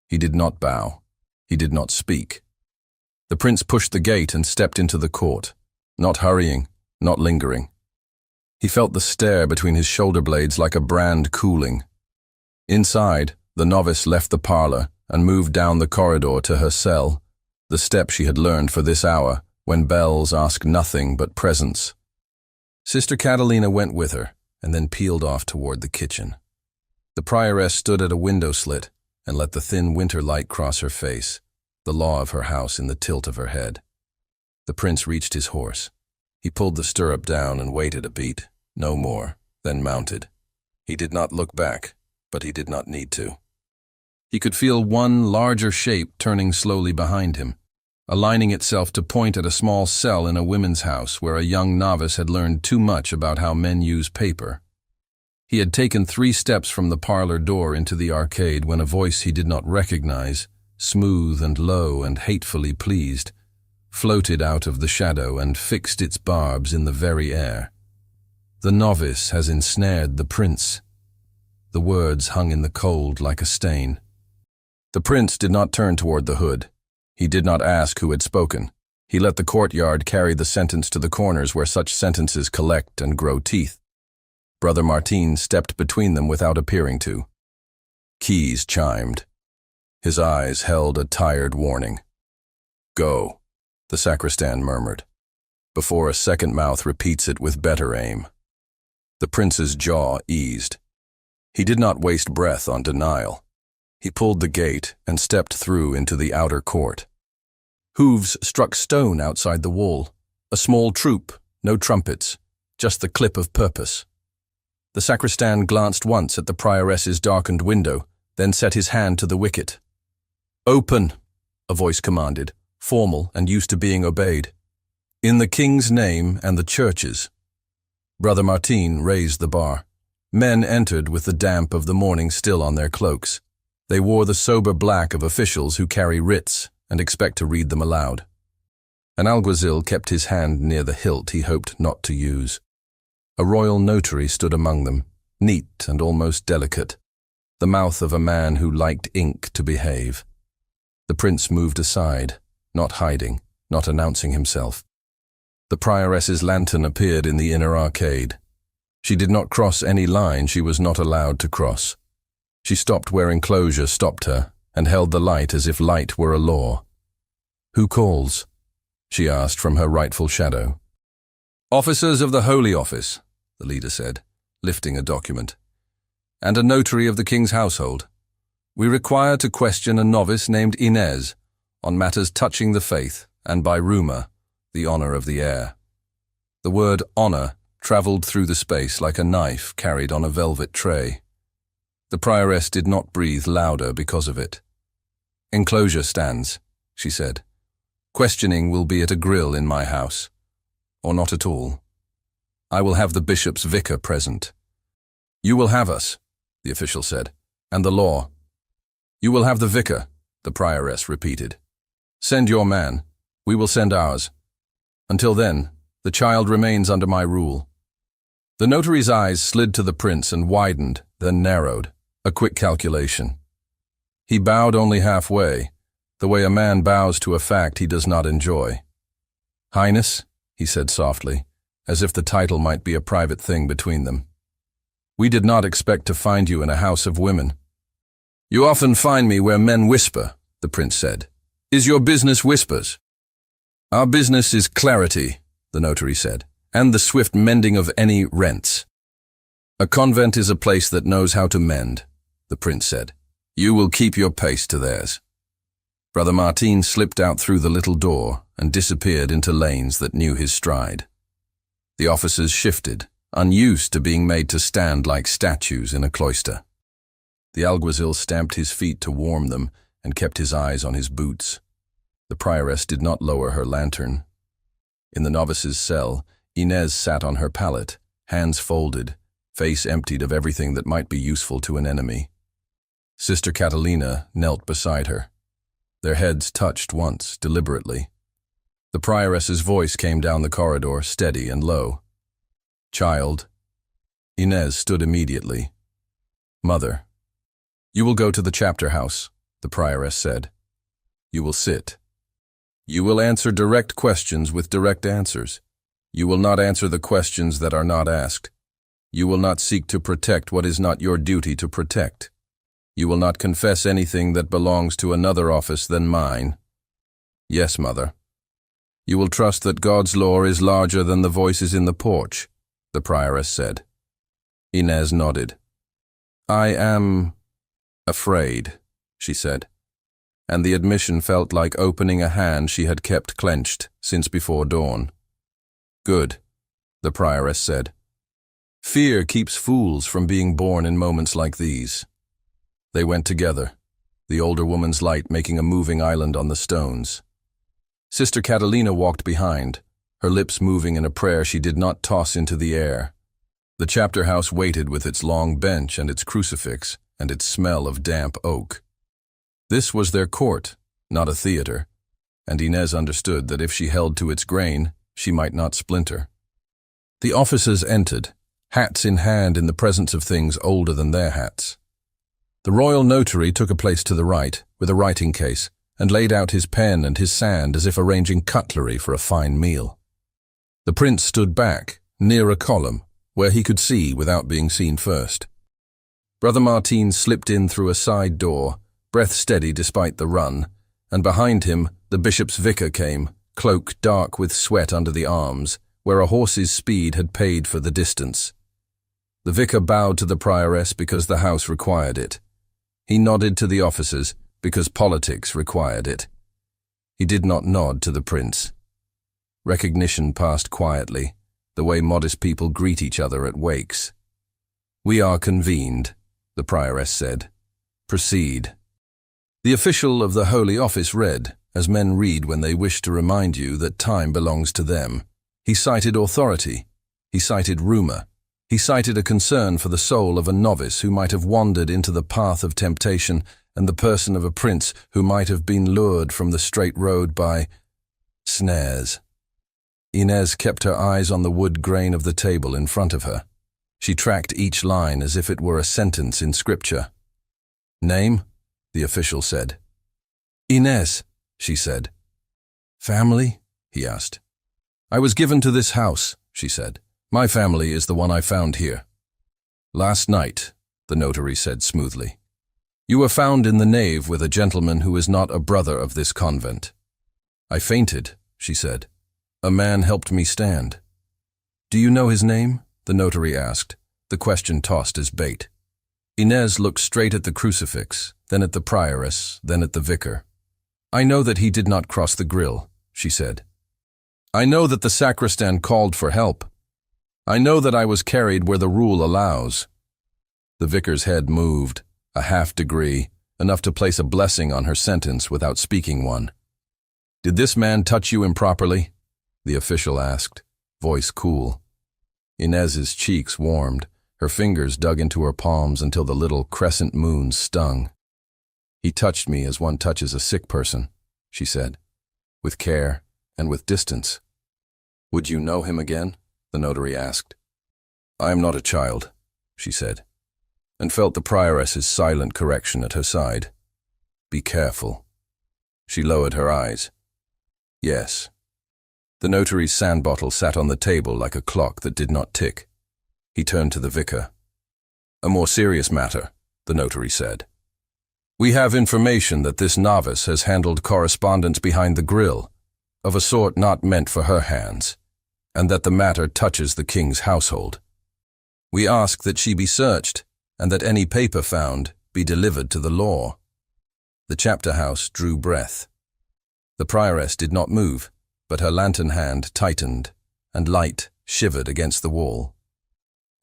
He did not bow. He did not speak. The prince pushed the gate and stepped into the court. not hurrying, not lingering. He felt the stare between his shoulder blades like a brand cooling. Inside, the novice left the parlor and moved down the corridor to her cell, the step she had learned for this hour, when bells ask nothing but presence. Sister Catalina went with her, and then peeled off toward the kitchen. The prioress stood at a window slit and let the thin winter light cross her face, the law of her house in the tilt of her head. The prince reached his horse. He pulled the stirrup down and waited a beat, no more, then mounted. He did not look back, but he did not need to. He could feel one larger shape turning slowly behind him, aligning itself to point at a small cell in a women's house where a young novice had learned too much about how men use paper. He had taken 3 steps from the parlor door into the arcade when a voice he did not recognize, smooth and low and hatefully pleased, floated out of the shadow and fixed its barbs in the very air. "The novice has ensnared the prince." The words hung in the cold like a stain. The prince did not turn toward the hood. He did not ask who had spoken. He let the courtyard carry the sentence to the corners where such sentences collect and grow teeth. Brother Martin stepped between them without appearing to. Keys chimed. His eyes held a tired warning. "Go," the sacristan murmured, before a second mouth repeats it with better aim. The prince's jaw eased. He did not waste breath on denial. He pulled the gate and stepped through into the outer court. Hooves struck stone outside the wall. A small troop, no trumpets, just the clip of purpose. The sacristan glanced once at the prioress's darkened window, then set his hand to the wicket. "Open," a voice commanded, formal and used to being obeyed. "In the king's name and the church's." Brother Martin raised the bar. Men entered with the damp of the morning still on their cloaks. They wore the sober black of officials who carry writs and expect to read them aloud. An alguazil kept his hand near the hilt he hoped not to use. A royal notary stood among them, neat and almost delicate, the mouth of a man who liked ink to behave. The prince moved aside, not hiding, not announcing himself. The prioress's lantern appeared in the inner arcade. She did not cross any line she was not allowed to cross. She stopped where enclosure stopped her, and held the light as if light were a law. "Who calls?" she asked from her rightful shadow. "Officers of the Holy Office," the leader said, lifting a document, "and a notary of the king's household. We require to question a novice named Inez on matters touching the faith and, by rumor, the honor of the heir." The word honor traveled through the space like a knife carried on a velvet tray. The prioress did not breathe louder because of it. "Enclosure stands," she said. "Questioning will be at a grill in my house. Or not at all. I will have the bishop's vicar present." "You will have us," the official said, "and the law." "You will have the vicar," the prioress repeated. "Send your man. We will send ours. Until then, the child remains under my rule." The notary's eyes slid to the prince and widened, then narrowed, a quick calculation. He bowed only halfway, the way a man bows to a fact he does not enjoy. "Highness," he said softly, as if the title might be a private thing between them. "We did not expect to find you in a house of women." "You often find me where men whisper," the prince said. "Is your business whispers?" "Our business is clarity," the notary said, "and the swift mending of any rents." "A convent is a place that knows how to mend," the prince said. "You will keep your pace to theirs." Brother Martin slipped out through the little door and disappeared into lanes that knew his stride. The officers shifted, unused to being made to stand like statues in a cloister. The alguazil stamped his feet to warm them and kept his eyes on his boots. The prioress did not lower her lantern. In the novice's cell, Inez sat on her pallet, hands folded, face emptied of everything that might be useful to an enemy. Sister Catalina knelt beside her. Their heads touched once, deliberately. The prioress's voice came down the corridor, steady and low. "Child." Inez stood immediately. "Mother." "You will go to the chapter house," the prioress said. "You will sit. You will answer direct questions with direct answers. You will not answer the questions that are not asked. You will not seek to protect what is not your duty to protect. You will not confess anything that belongs to another office than mine. Yes, Mother. You will trust that God's law is larger than the voices in the porch, the prioress said. Inez nodded. I am afraid, she said, and the admission felt like opening a hand she had kept clenched since before dawn. Good, the prioress said. Fear keeps fools from being born in moments like these. They went together, the older woman's light making a moving island on the stones. Sister Catalina walked behind, her lips moving in a prayer she did not toss into the air. The chapter house waited with its long bench and its crucifix and its smell of damp oak. This was their court, not a theater, and Inez understood that if she held to its grain, she might not splinter. The officers entered, hats in hand in the presence of things older than their hats. The royal notary took a place to the right, with a writing case, and laid out his pen and his sand as if arranging cutlery for a fine meal. The prince stood back, near a column, where he could see without being seen first. Brother Martin slipped in through a side door, breath steady despite the run, and behind him the bishop's vicar came, cloak dark with sweat under the arms, where a horse's speed had paid for the distance. The vicar bowed to the prioress because the house required it. He nodded to the officers because politics required it. He did not nod to the prince. Recognition passed quietly, the way modest people greet each other at wakes. We are convened, the prioress said. Proceed. The official of the Holy Office read, as men read when they wish to remind you that time belongs to them. He cited authority. He cited rumor. He cited a concern for the soul of a novice who might have wandered into the path of temptation and the person of a prince who might have been lured from the straight road by snares. Inez kept her eyes on the wood grain of the table in front of her. She tracked each line as if it were a sentence in scripture. Name? The official said. Inez, she said. Family? He asked. I was given to this house, she said. My family is the one I found here. Last night, the notary said smoothly. You were found in the nave with a gentleman who is not a brother of this convent. I fainted, she said. A man helped me stand. Do you know his name? The notary asked, the question tossed as bait. Inez looked straight at the crucifix, then at the prioress, then at the vicar. I know that he did not cross the grill, she said. I know that the sacristan called for help. I know that I was carried where the rule allows. The vicar's head moved, a half-degree, enough to place a blessing on her sentence without speaking one. Did this man touch you improperly? The official asked, voice cool. Inez's cheeks warmed, her fingers dug into her palms until the little crescent moons stung. He touched me as one touches a sick person, she said, with care and with distance. Would you know him again? The notary asked. I am not a child, she said, and felt the prioress's silent correction at her side. Be careful. She lowered her eyes. Yes. The notary's sand bottle sat on the table like a clock that did not tick. He turned to the vicar. A more serious matter, the notary said. We have information that this novice has handled correspondence behind the grill, of a sort not meant for her hands, and that the matter touches the king's household. We ask that she be searched, and that any paper found be delivered to the law. The chapter house drew breath. The prioress did not move, but her lantern hand tightened, and light shivered against the wall.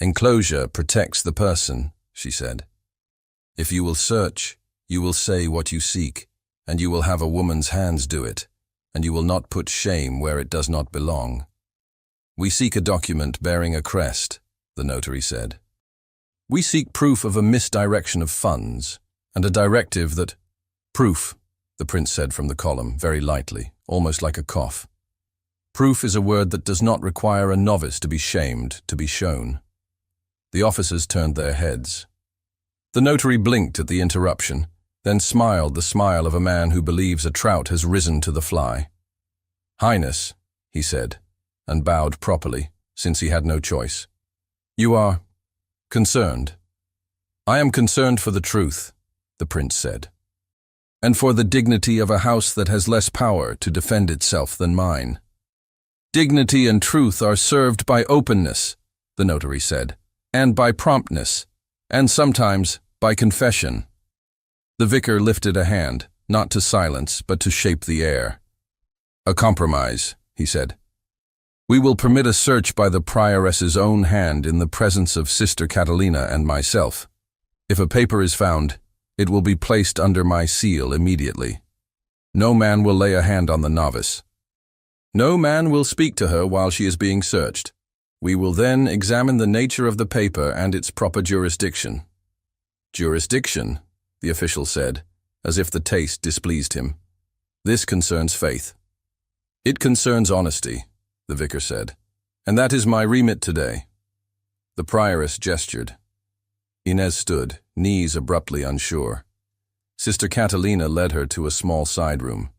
Enclosure protects the person, she said. If you will search, you will say what you seek, and you will have a woman's hands do it, and you will not put shame where it does not belong. We seek a document bearing a crest, the notary said. We seek proof of a misdirection of funds, and a directive that— Proof, the prince said from the column, very lightly, almost like a cough. Proof is a word that does not require a novice to be shamed, to be shown. The officers turned their heads. The notary blinked at the interruption, then smiled the smile of a man who believes a trout has risen to the fly. Highness, he said, and bowed properly, since he had no choice. "You are concerned." "I am concerned for the truth," the prince said, "and for the dignity of a house that has less power to defend itself than mine." "Dignity and truth are served by openness," the notary said, "and by promptness, and sometimes by confession." The vicar lifted a hand, not to silence, but to shape the air. "A compromise," he said. "We will permit a search by the prioress's own hand in the presence of Sister Catalina and myself. If a paper is found, it will be placed under my seal immediately. No man will lay a hand on the novice. No man will speak to her while she is being searched. We will then examine the nature of the paper and its proper jurisdiction." "Jurisdiction," the official said, as if the taste displeased him. "This concerns faith." "It concerns honesty," the vicar said, "and that is my remit today." The prioress gestured. Inez stood, knees abruptly unsure. Sister Catalina led her to a small side room.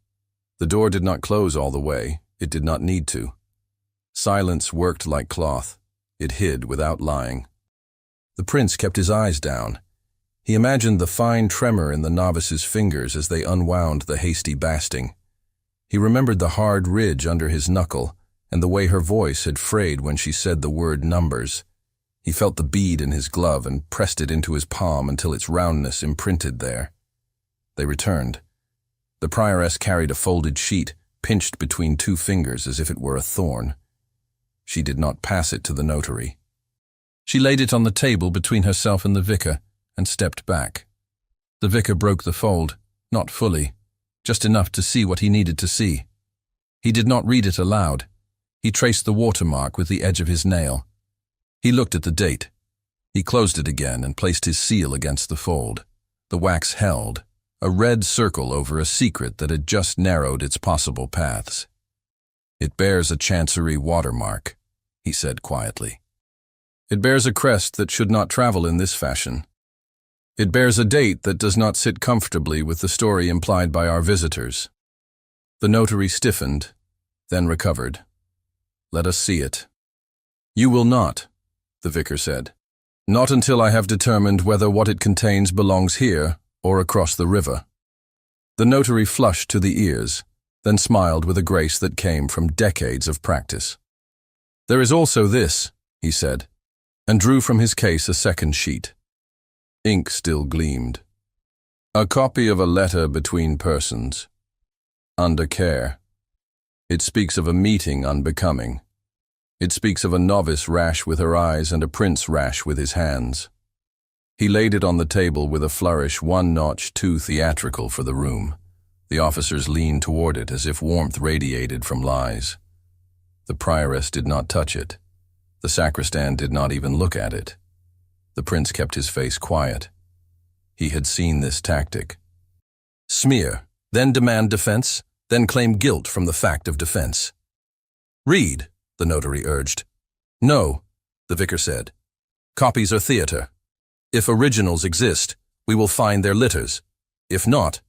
The door did not close all the way. It did not need to. Silence worked like cloth. It hid without lying. The prince kept his eyes down. He imagined the fine tremor in the novice's fingers as they unwound the hasty basting. He remembered the hard ridge under his knuckle and the way her voice had frayed when she said the word numbers. He felt the bead in his glove and pressed it into his palm until its roundness imprinted there. They returned. The prioress carried a folded sheet, pinched between two fingers as if it were a thorn. She did not pass it to the notary. She laid it on the table between herself and the vicar and stepped back. The vicar broke the fold, not fully, just enough to see what he needed to see. He did not read it aloud. He traced the watermark with the edge of his nail. He looked at the date. He closed it again and placed his seal against the fold. The wax held, a red circle over a secret that had just narrowed its possible paths. "It bears a chancery watermark," he said quietly. "It bears a crest that should not travel in this fashion. It bears a date that does not sit comfortably with the story implied by our visitors." The notary stiffened, then recovered. "Let us see it." "You will not," the vicar said. "Not until I have determined whether what it contains belongs here or across the river." The notary flushed to the ears, then smiled with a grace that came from decades of practice. "There is also this," he said, and drew from his case a second sheet. Ink still gleamed. "A copy of a letter between persons. Under care. It speaks of a meeting unbecoming. It speaks of a novice rash with her eyes and a prince rash with his hands." He laid it on the table with a flourish one notch too theatrical for the room. The officers leaned toward it as if warmth radiated from lies. The prioress did not touch it. The sacristan did not even look at it. The prince kept his face quiet. He had seen this tactic. Smear, then demand defense, then claim guilt from the fact of defense. "Read," the notary urged. "No," the vicar said. "Copies are theater. If originals exist, we will find their litters. If not,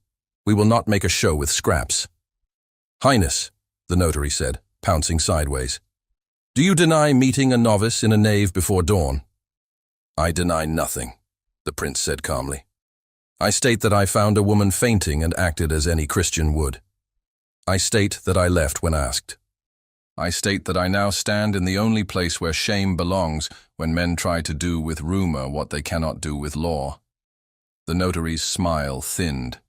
we will not make a show with scraps." "Highness," the notary said, pouncing sideways, "do you deny meeting a novice in a nave before dawn?" "I deny nothing," the prince said calmly. "I state that I found a woman fainting and acted as any Christian would. I state that I left when asked. I state that I now stand in the only place where shame belongs when men try to do with rumor what they cannot do with law." The notary's smile thinned.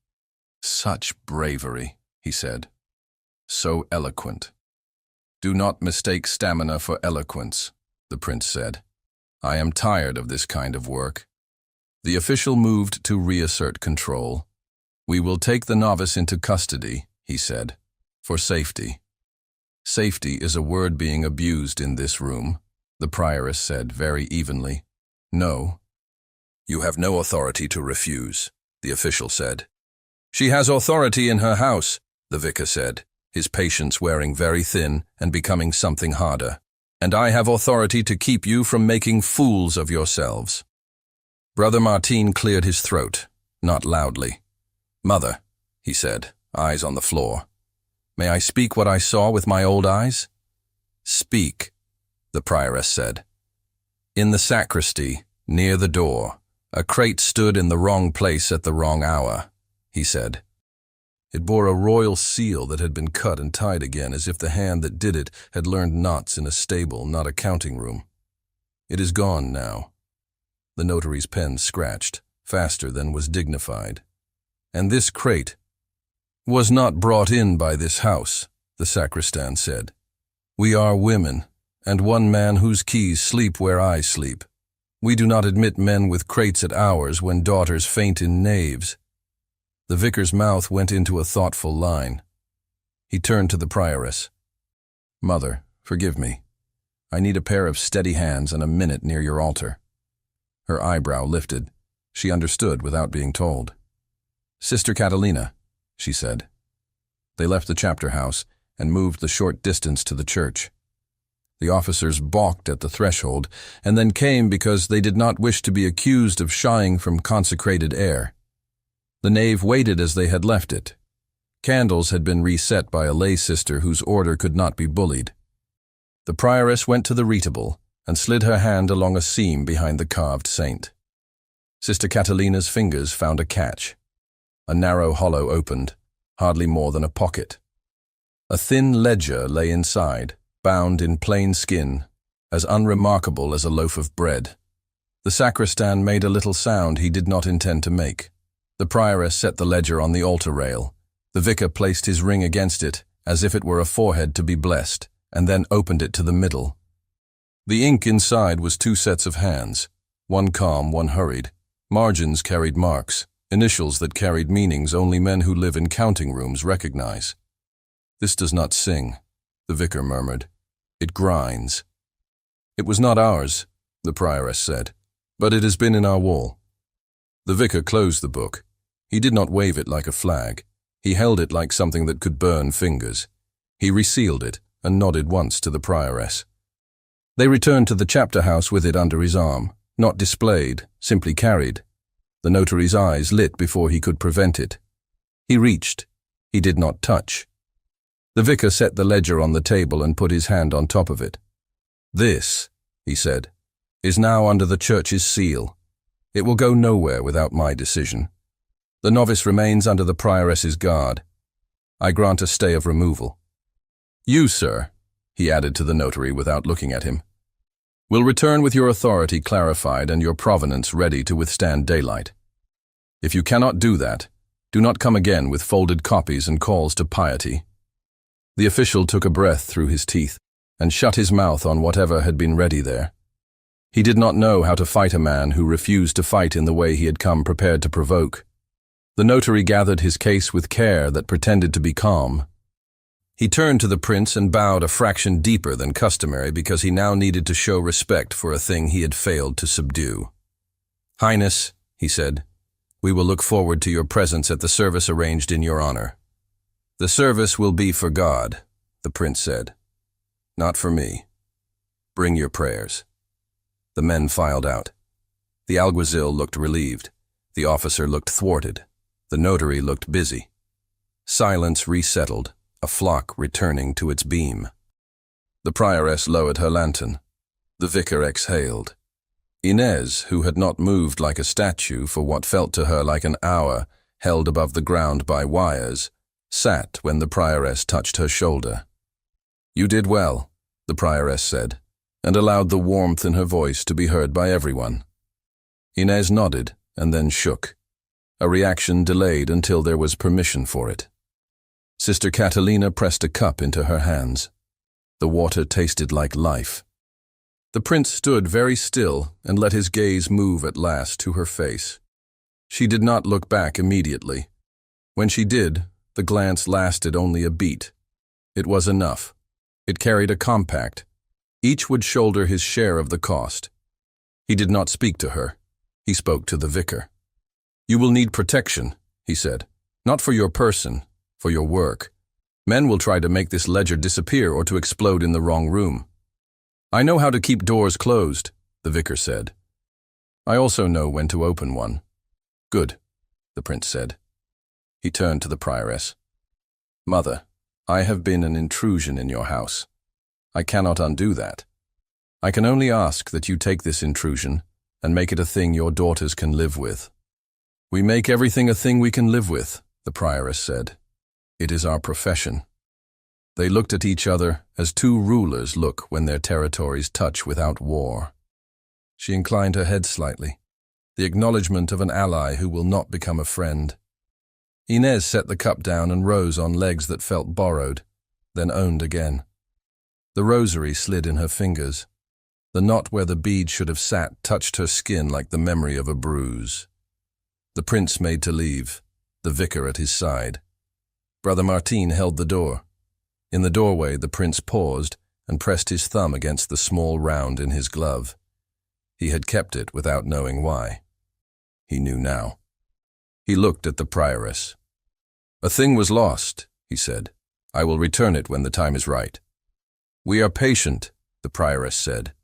"Such bravery," he said. "So eloquent." "Do not mistake stamina for eloquence," the prince said. "I am tired of this kind of work." The official moved to reassert control. "We will take the novice into custody," he said, "for safety." "Safety is a word being abused in this room," the prioress said very evenly. "No." "You have no authority to refuse," the official said. "She has authority in her house," the vicar said, his patience wearing very thin and becoming something harder. "And I have authority to keep you from making fools of yourselves." Brother Martin cleared his throat, not loudly. "Mother," he said, eyes on the floor. "May I speak what I saw with my old eyes?" "Speak," the prioress said. "In the sacristy, near the door, a crate stood in the wrong place at the wrong hour," he said. It bore a royal seal that had been cut and tied again, as if the hand that did it had learned knots in a stable, not a counting room. "It is gone now." The notary's pen scratched, faster than was dignified. "And this crate was not brought in by this house," the sacristan said. "We are women, and one man whose keys sleep where I sleep. We do not admit men with crates at ours when daughters faint in naves." The vicar's mouth went into a thoughtful line. He turned to the prioress. "Mother, forgive me. I need a pair of steady hands and a minute near your altar." Her eyebrow lifted. She understood without being told. "Sister Catalina," she said. They left the chapter house and moved the short distance to the church. The officers balked at the threshold and then came because they did not wish to be accused of shying from consecrated air. The nave waited as they had left it. Candles had been reset by a lay sister whose order could not be bullied. The prioress went to the readable and slid her hand along a seam behind the carved saint. Sister Catalina's fingers found a catch. A narrow hollow opened, hardly more than a pocket. A thin ledger lay inside, bound in plain skin, as unremarkable as a loaf of bread. The sacristan made a little sound he did not intend to make. The prioress set the ledger on the altar rail. The vicar placed his ring against it, as if it were a forehead to be blessed, and then opened it to the middle. The ink inside was 2 sets of hands, one calm, one hurried. Margins carried marks, initials that carried meanings only men who live in counting rooms recognize. "This does not sing," the vicar murmured. "It grinds." "It was not ours," the prioress said, "but it has been in our wall." The vicar closed the book. He did not wave it like a flag. He held it like something that could burn fingers. He resealed it and nodded once to the prioress. They returned to the chapter house with it under his arm, not displayed, simply carried. The notary's eyes lit before he could prevent it. He reached. He did not touch. The vicar set the ledger on the table and put his hand on top of it. "This," he said, "is now under the church's seal. It will go nowhere without my decision. The novice remains under the prioress's guard. I grant a stay of removal. You, sir," he added to the notary without looking at him, "will return with your authority clarified and your provenance ready to withstand daylight. If you cannot do that, do not come again with folded copies and calls to piety." The official took a breath through his teeth and shut his mouth on whatever had been ready there. He did not know how to fight a man who refused to fight in the way he had come prepared to provoke. The notary gathered his case with care that pretended to be calm. He turned to the prince and bowed a fraction deeper than customary because he now needed to show respect for a thing he had failed to subdue. "Highness," he said, "we will look forward to your presence at the service arranged in your honor." "The service will be for God," the prince said. "Not for me. Bring your prayers." The men filed out. The alguazil looked relieved. The officer looked thwarted. The notary looked busy. Silence resettled, a flock returning to its beam. The prioress lowered her lantern. The vicar exhaled. Inez, who had not moved like a statue for what felt to her like an hour, held above the ground by wires, sat when the prioress touched her shoulder. "You did well," the prioress said, and allowed the warmth in her voice to be heard by everyone. Inez nodded and then shook. A reaction delayed until there was permission for it. Sister Catalina pressed a cup into her hands. The water tasted like life. The prince stood very still and let his gaze move at last to her face. She did not look back immediately. When she did, the glance lasted only a beat. It was enough. It carried a compact. Each would shoulder his share of the cost. He did not speak to her. He spoke to the vicar. "You will need protection," he said. "Not for your person, for your work. Men will try to make this ledger disappear or to explode in the wrong room." "I know how to keep doors closed," the vicar said. "I also know when to open one." "Good," the prince said. He turned to the prioress. "Mother, I have been an intrusion in your house. I cannot undo that. I can only ask that you take this intrusion and make it a thing your daughters can live with." "We make everything a thing we can live with," the prioress said. "It is our profession." They looked at each other as two rulers look when their territories touch without war. She inclined her head slightly, the acknowledgement of an ally who will not become a friend. Inez set the cup down and rose on legs that felt borrowed, then owned again. The rosary slid in her fingers. The knot where the bead should have sat touched her skin like the memory of a bruise. The prince made to leave, the vicar at his side. Brother Martin held the door. In the doorway, the prince paused and pressed his thumb against the small round in his glove. He had kept it without knowing why. He knew now. He looked at the prioress. "A thing was lost," he said. "I will return it when the time is right." "We are patient," the prioress said.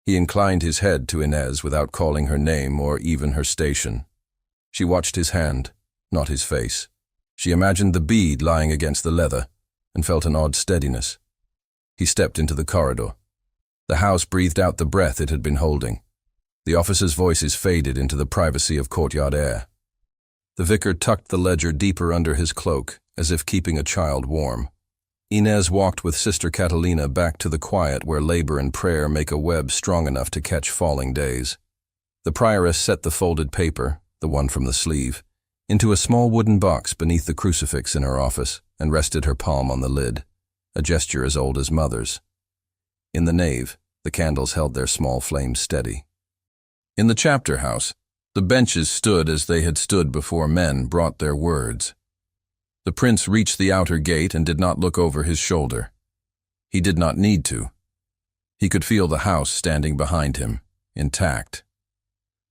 He inclined his head to Inez without calling her name or even her station. She watched his hand, not his face. She imagined the bead lying against the leather and felt an odd steadiness. He stepped into the corridor. The house breathed out the breath it had been holding. The officers' voices faded into the privacy of courtyard air. The vicar tucked the ledger deeper under his cloak, as if keeping a child warm. Inez walked with Sister Catalina back to the quiet where labor and prayer make a web strong enough to catch falling days. The prioress set the folded paper, the one from the sleeve, into a small wooden box beneath the crucifix in her office and rested her palm on the lid, a gesture as old as Mother's. In the nave, the candles held their small flames steady. In the chapter house, the benches stood as they had stood before men brought their words. The prince reached the outer gate and did not look over his shoulder. He did not need to. He could feel the house standing behind him, intact.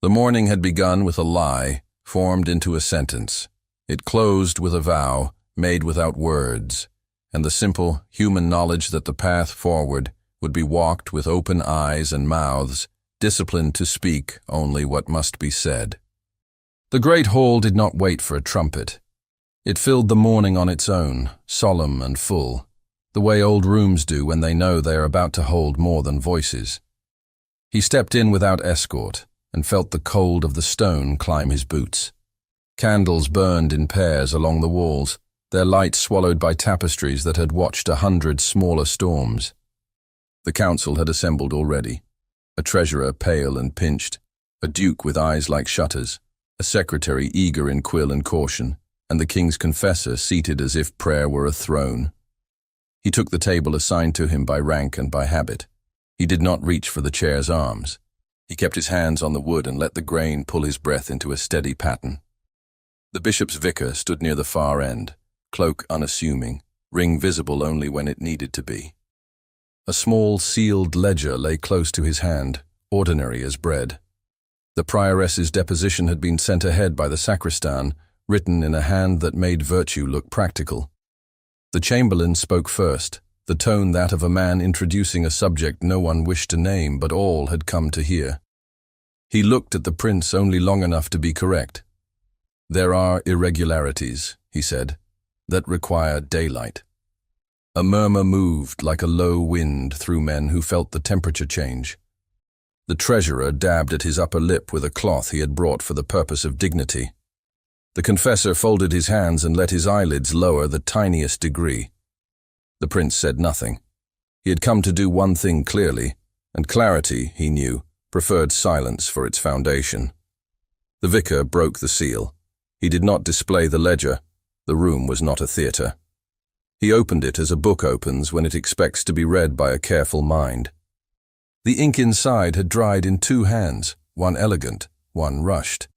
The morning had begun with a lie, formed into a sentence. It closed with a vow, made without words, and the simple human knowledge that the path forward would be walked with open eyes and mouths, disciplined to speak only what must be said. The great hall did not wait for a trumpet. It filled the morning on its own, solemn and full, the way old rooms do when they know they are about to hold more than voices. He stepped in without escort and felt the cold of the stone climb his boots. Candles burned in pairs along the walls, their light swallowed by tapestries that had watched 100 smaller storms. The council had assembled already. A treasurer pale and pinched, a duke with eyes like shutters, a secretary eager in quill and caution, and the king's confessor seated as if prayer were a throne. He took the table assigned to him by rank and by habit. He did not reach for the chair's arms. He kept his hands on the wood and let the grain pull his breath into a steady pattern. The bishop's vicar stood near the far end, cloak unassuming, ring visible only when it needed to be. A small sealed ledger lay close to his hand, ordinary as bread. The prioress's deposition had been sent ahead by the sacristan, written in a hand that made virtue look practical. The chamberlain spoke first, the tone that of a man introducing a subject no one wished to name but all had come to hear. He looked at the prince only long enough to be correct. "There are irregularities," he said, "that require daylight." A murmur moved like a low wind through men who felt the temperature change. The treasurer dabbed at his upper lip with a cloth he had brought for the purpose of dignity. The confessor folded his hands and let his eyelids lower the tiniest degree. The prince said nothing. He had come to do one thing clearly, and clarity, he knew, preferred silence for its foundation. The vicar broke the seal. He did not display the ledger. The room was not a theatre. He opened it as a book opens when it expects to be read by a careful mind. The ink inside had dried in 2 hands, one elegant, one rushed.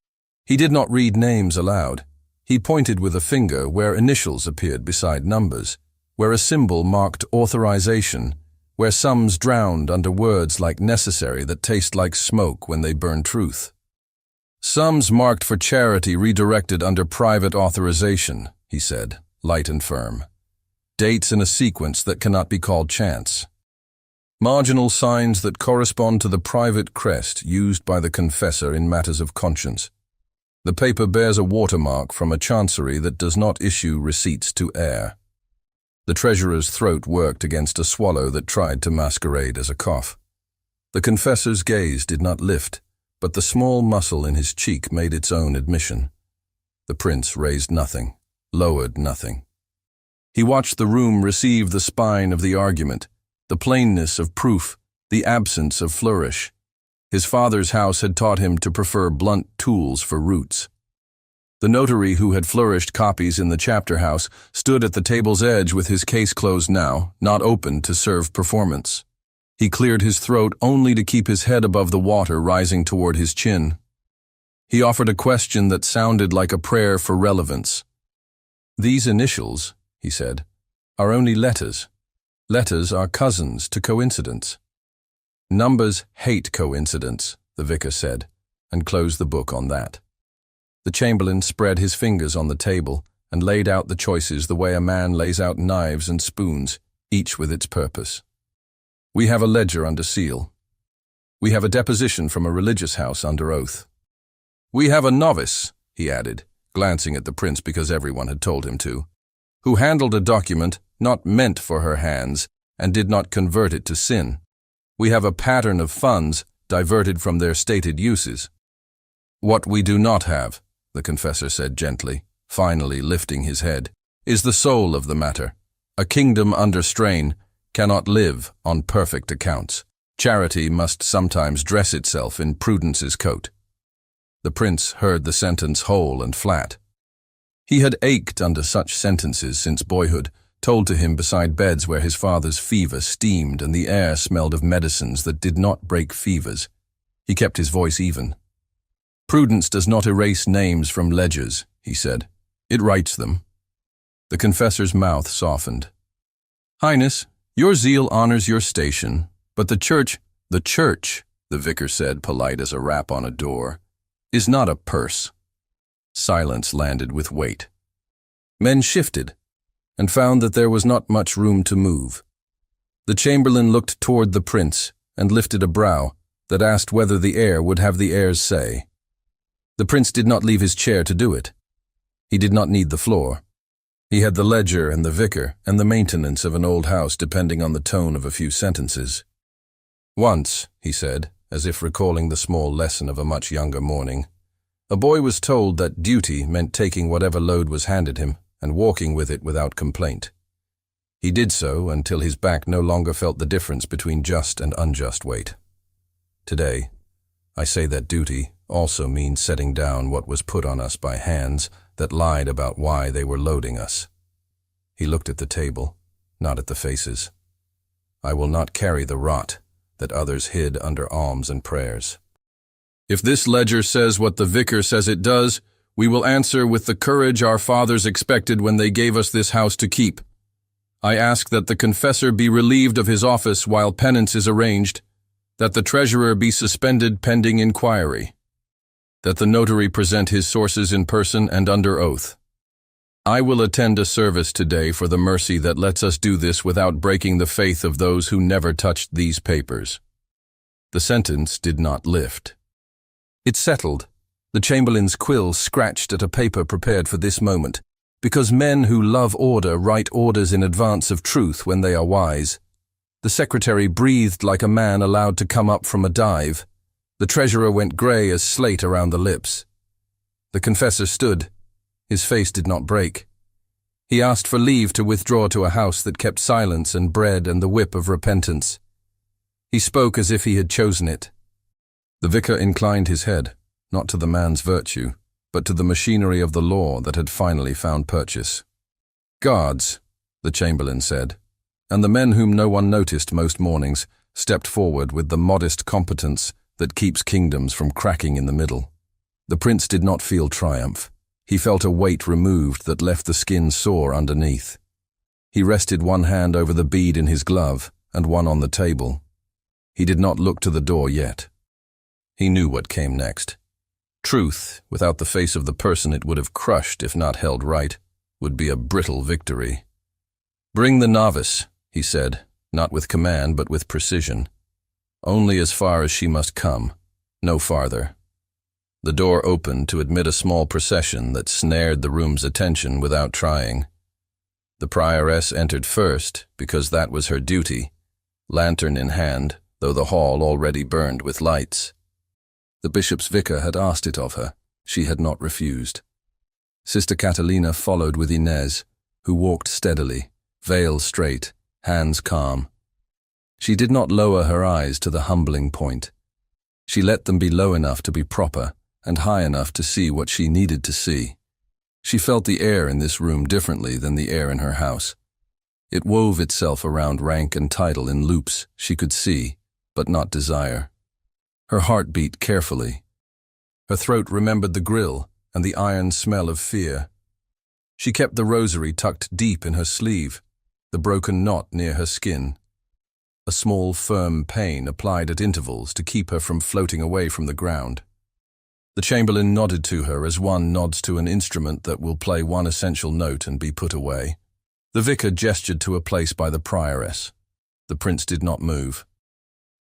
He did not read names aloud. He pointed with a finger where initials appeared beside numbers, where a symbol marked authorization, where sums drowned under words like necessary that taste like smoke when they burn truth. Sums marked for charity redirected under private authorization, he said, light and firm. Dates in a sequence that cannot be called chance. Marginal signs that correspond to the private crest used by the confessor in matters of conscience. The paper bears a watermark from a chancery that does not issue receipts to air. The treasurer's throat worked against a swallow that tried to masquerade as a cough. The confessor's gaze did not lift, but the small muscle in his cheek made its own admission. The prince raised nothing, lowered nothing. He watched the room receive the spine of the argument, the plainness of proof, the absence of flourish. His father's house had taught him to prefer blunt tools for roots. The notary who had flourished copies in the chapter house stood at the table's edge with his case closed now, not open to serve performance. He cleared his throat only to keep his head above the water rising toward his chin. He offered a question that sounded like a prayer for relevance. "These initials," he said, "are only letters. Letters are cousins to coincidence." "Numbers hate coincidence," the vicar said, and closed the book on that. The chamberlain spread his fingers on the table and laid out the choices the way a man lays out knives and spoons, each with its purpose. "We have a ledger under seal. We have a deposition from a religious house under oath. We have a novice," he added, glancing at the prince because everyone had told him to, "who handled a document not meant for her hands and did not convert it to sin. We have a pattern of funds diverted from their stated uses. What we do not have," the confessor said gently, finally lifting his head, "is the soul of the matter. A kingdom under strain cannot live on perfect accounts. Charity must sometimes dress itself in prudence's coat." The prince heard the sentence whole and flat. He had ached under such sentences since boyhood, told to him beside beds where his father's fever steamed and the air smelled of medicines that did not break fevers. He kept his voice even. "Prudence does not erase names from ledgers," he said. "It writes them." The confessor's mouth softened. "Highness, your zeal honors your station, but the church, the vicar said, polite as a rap on a door, is not a purse." Silence landed with weight. Men shifted and found that there was not much room to move. The chamberlain looked toward the prince and lifted a brow that asked whether the heir would have the heir's say. The prince did not leave his chair to do it. He did not need the floor. He had the ledger and the vicar and the maintenance of an old house depending on the tone of a few sentences. "Once," he said, as if recalling the small lesson of a much younger morning, "a boy was told that duty meant taking whatever load was handed him and walking with it without complaint. He did so until his back no longer felt the difference between just and unjust weight. Today, I say that duty also means setting down what was put on us by hands that lied about why they were loading us." He looked at the table, not at the faces. "I will not carry the rot that others hid under alms and prayers. If this ledger says what the vicar says it does, we will answer with the courage our fathers expected when they gave us this house to keep. I ask that the confessor be relieved of his office while penance is arranged, that the treasurer be suspended pending inquiry, that the notary present his sources in person and under oath. I will attend a service today for the mercy that lets us do this without breaking the faith of those who never touched these papers." The sentence did not lift. It settled. The chamberlain's quill scratched at a paper prepared for this moment, because men who love order write orders in advance of truth when they are wise. The secretary breathed like a man allowed to come up from a dive. The treasurer went grey as slate around the lips. The confessor stood. His face did not break. He asked for leave to withdraw to a house that kept silence and bread and the whip of repentance. He spoke as if he had chosen it. The vicar inclined his head, not to the man's virtue, but to the machinery of the law that had finally found purchase. "Guards," the chamberlain said, and the men whom no one noticed most mornings stepped forward with the modest competence that keeps kingdoms from cracking in the middle. The prince did not feel triumph. He felt a weight removed that left the skin sore underneath. He rested one hand over the bead in his glove and one on the table. He did not look to the door yet. He knew what came next. Truth, without the face of the person it would have crushed if not held right, would be a brittle victory. "Bring the novice," he said, not with command but with precision. "Only as far as she must come, no farther." The door opened to admit a small procession that snared the room's attention without trying. The prioress entered first, because that was her duty, lantern in hand, though the hall already burned with lights. The bishop's vicar had asked it of her. She had not refused. Sister Catalina followed with Inez, who walked steadily, veil straight, hands calm. She did not lower her eyes to the humbling point. She let them be low enough to be proper and high enough to see what she needed to see. She felt the air in this room differently than the air in her house. It wove itself around rank and title in loops she could see, but not desire. Her heart beat carefully. Her throat remembered the grill and the iron smell of fear. She kept the rosary tucked deep in her sleeve, the broken knot near her skin. A small, firm pain applied at intervals to keep her from floating away from the ground. The chamberlain nodded to her as one nods to an instrument that will play one essential note and be put away. The vicar gestured to a place by the prioress. The prince did not move.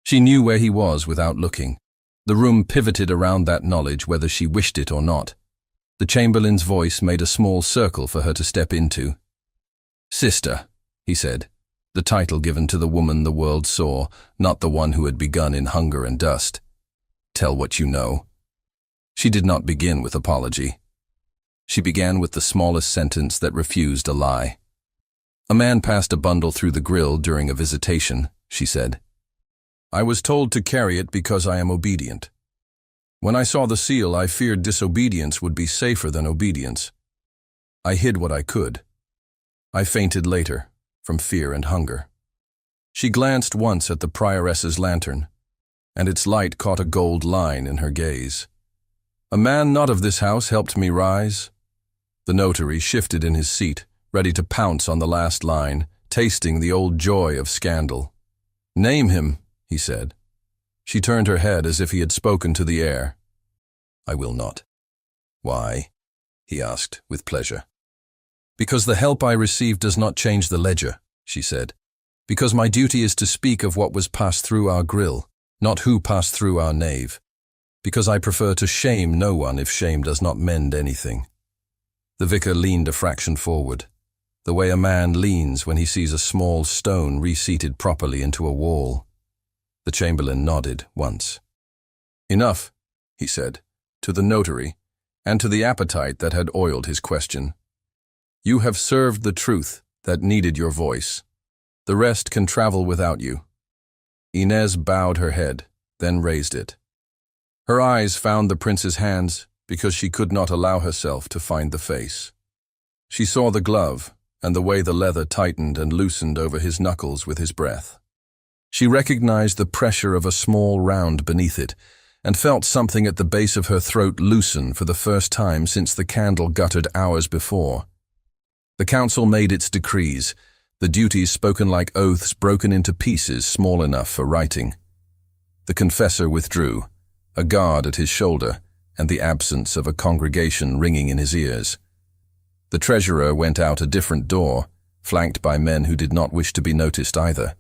She knew where he was without looking. The room pivoted around that knowledge whether she wished it or not. The chamberlain's voice made a small circle for her to step into. "Sister," he said, the title given to the woman the world saw, not the one who had begun in hunger and dust. "Tell what you know." She did not begin with apology. She began with the smallest sentence that refused a lie. "A man passed a bundle through the grill during a visitation," she said. "I was told to carry it because I am obedient. When I saw the seal, I feared disobedience would be safer than obedience. I hid what I could. I fainted later, from fear and hunger." She glanced once at the prioress's lantern, and its light caught a gold line in her gaze. "A man not of this house helped me rise." The notary shifted in his seat, ready to pounce on the last line, tasting the old joy of scandal. "Name him," he said. She turned her head as if he had spoken to the air. "I will not." "Why?" he asked, with pleasure. "Because the help I received does not change the ledger," she said. "Because my duty is to speak of what was passed through our grill, not who passed through our nave. Because I prefer to shame no one if shame does not mend anything." The vicar leaned a fraction forward, the way a man leans when he sees a small stone reseated properly into a wall. The chamberlain nodded once. "Enough," he said, to the notary, and to the appetite that had oiled his question. "You have served the truth that needed your voice. The rest can travel without you." Inez bowed her head, then raised it. Her eyes found the prince's hands because she could not allow herself to find the face. She saw the glove and the way the leather tightened and loosened over his knuckles with his breath. She recognized the pressure of a small round beneath it and felt something at the base of her throat loosen for the first time since the candle guttered hours before. The council made its decrees, the duties spoken like oaths broken into pieces small enough for writing. The confessor withdrew, a guard at his shoulder, and the absence of a congregation ringing in his ears. The treasurer went out a different door, flanked by men who did not wish to be noticed either.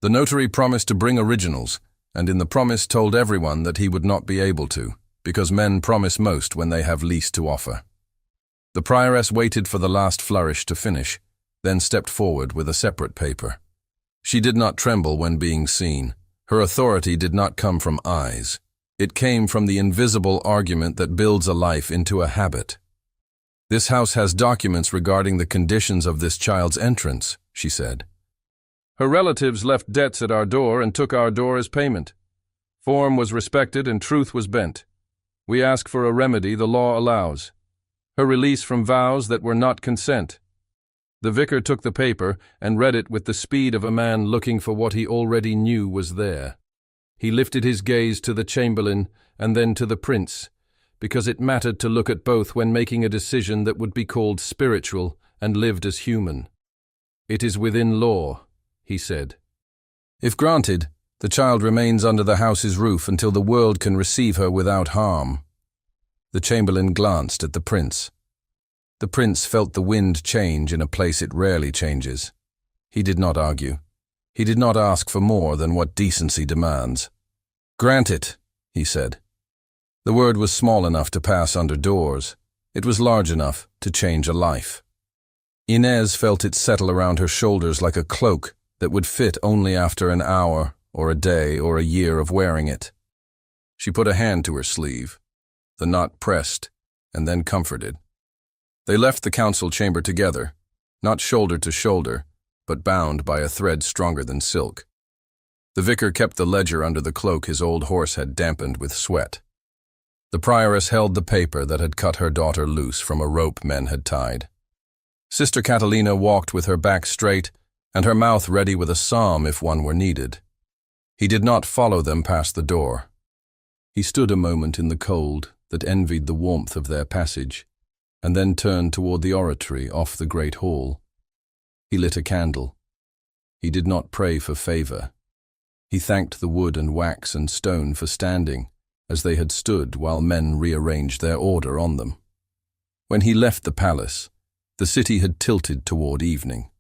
The notary promised to bring originals, and in the promise told everyone that he would not be able to, because men promise most when they have least to offer. The prioress waited for the last flourish to finish, then stepped forward with a separate paper. She did not tremble when being seen. Her authority did not come from eyes. It came from the invisible argument that builds a life into a habit. "This house has documents regarding the conditions of this child's entrance," she said. "Her relatives left debts at our door and took our door as payment. Form was respected and truth was bent. We ask for a remedy the law allows. Her release from vows that were not consent." The vicar took the paper and read it with the speed of a man looking for what he already knew was there. He lifted his gaze to the chamberlain and then to the prince, because it mattered to look at both when making a decision that would be called spiritual and lived as human. "It is within law," he said. "If granted, the child remains under the house's roof until the world can receive her without harm." The chamberlain glanced at the prince. The prince felt the wind change in a place it rarely changes. He did not argue. He did not ask for more than what decency demands. "Grant it," he said. The word was small enough to pass under doors. It was large enough to change a life. Inez felt it settle around her shoulders like a cloak that would fit only after an hour or a day or a year of wearing it. She put a hand to her sleeve, the knot pressed, and then comforted. They left the council chamber together, not shoulder to shoulder, but bound by a thread stronger than silk. The vicar kept the ledger under the cloak his old horse had dampened with sweat. The prioress held the paper that had cut her daughter loose from a rope men had tied. Sister Catalina walked with her back straight and her mouth ready with a psalm if one were needed. He did not follow them past the door. He stood a moment in the cold that envied the warmth of their passage, and then turned toward the oratory off the great hall. He lit a candle. He did not pray for favor. He thanked the wood and wax and stone for standing, as they had stood while men rearranged their order on them. When he left the palace, the city had tilted toward evening.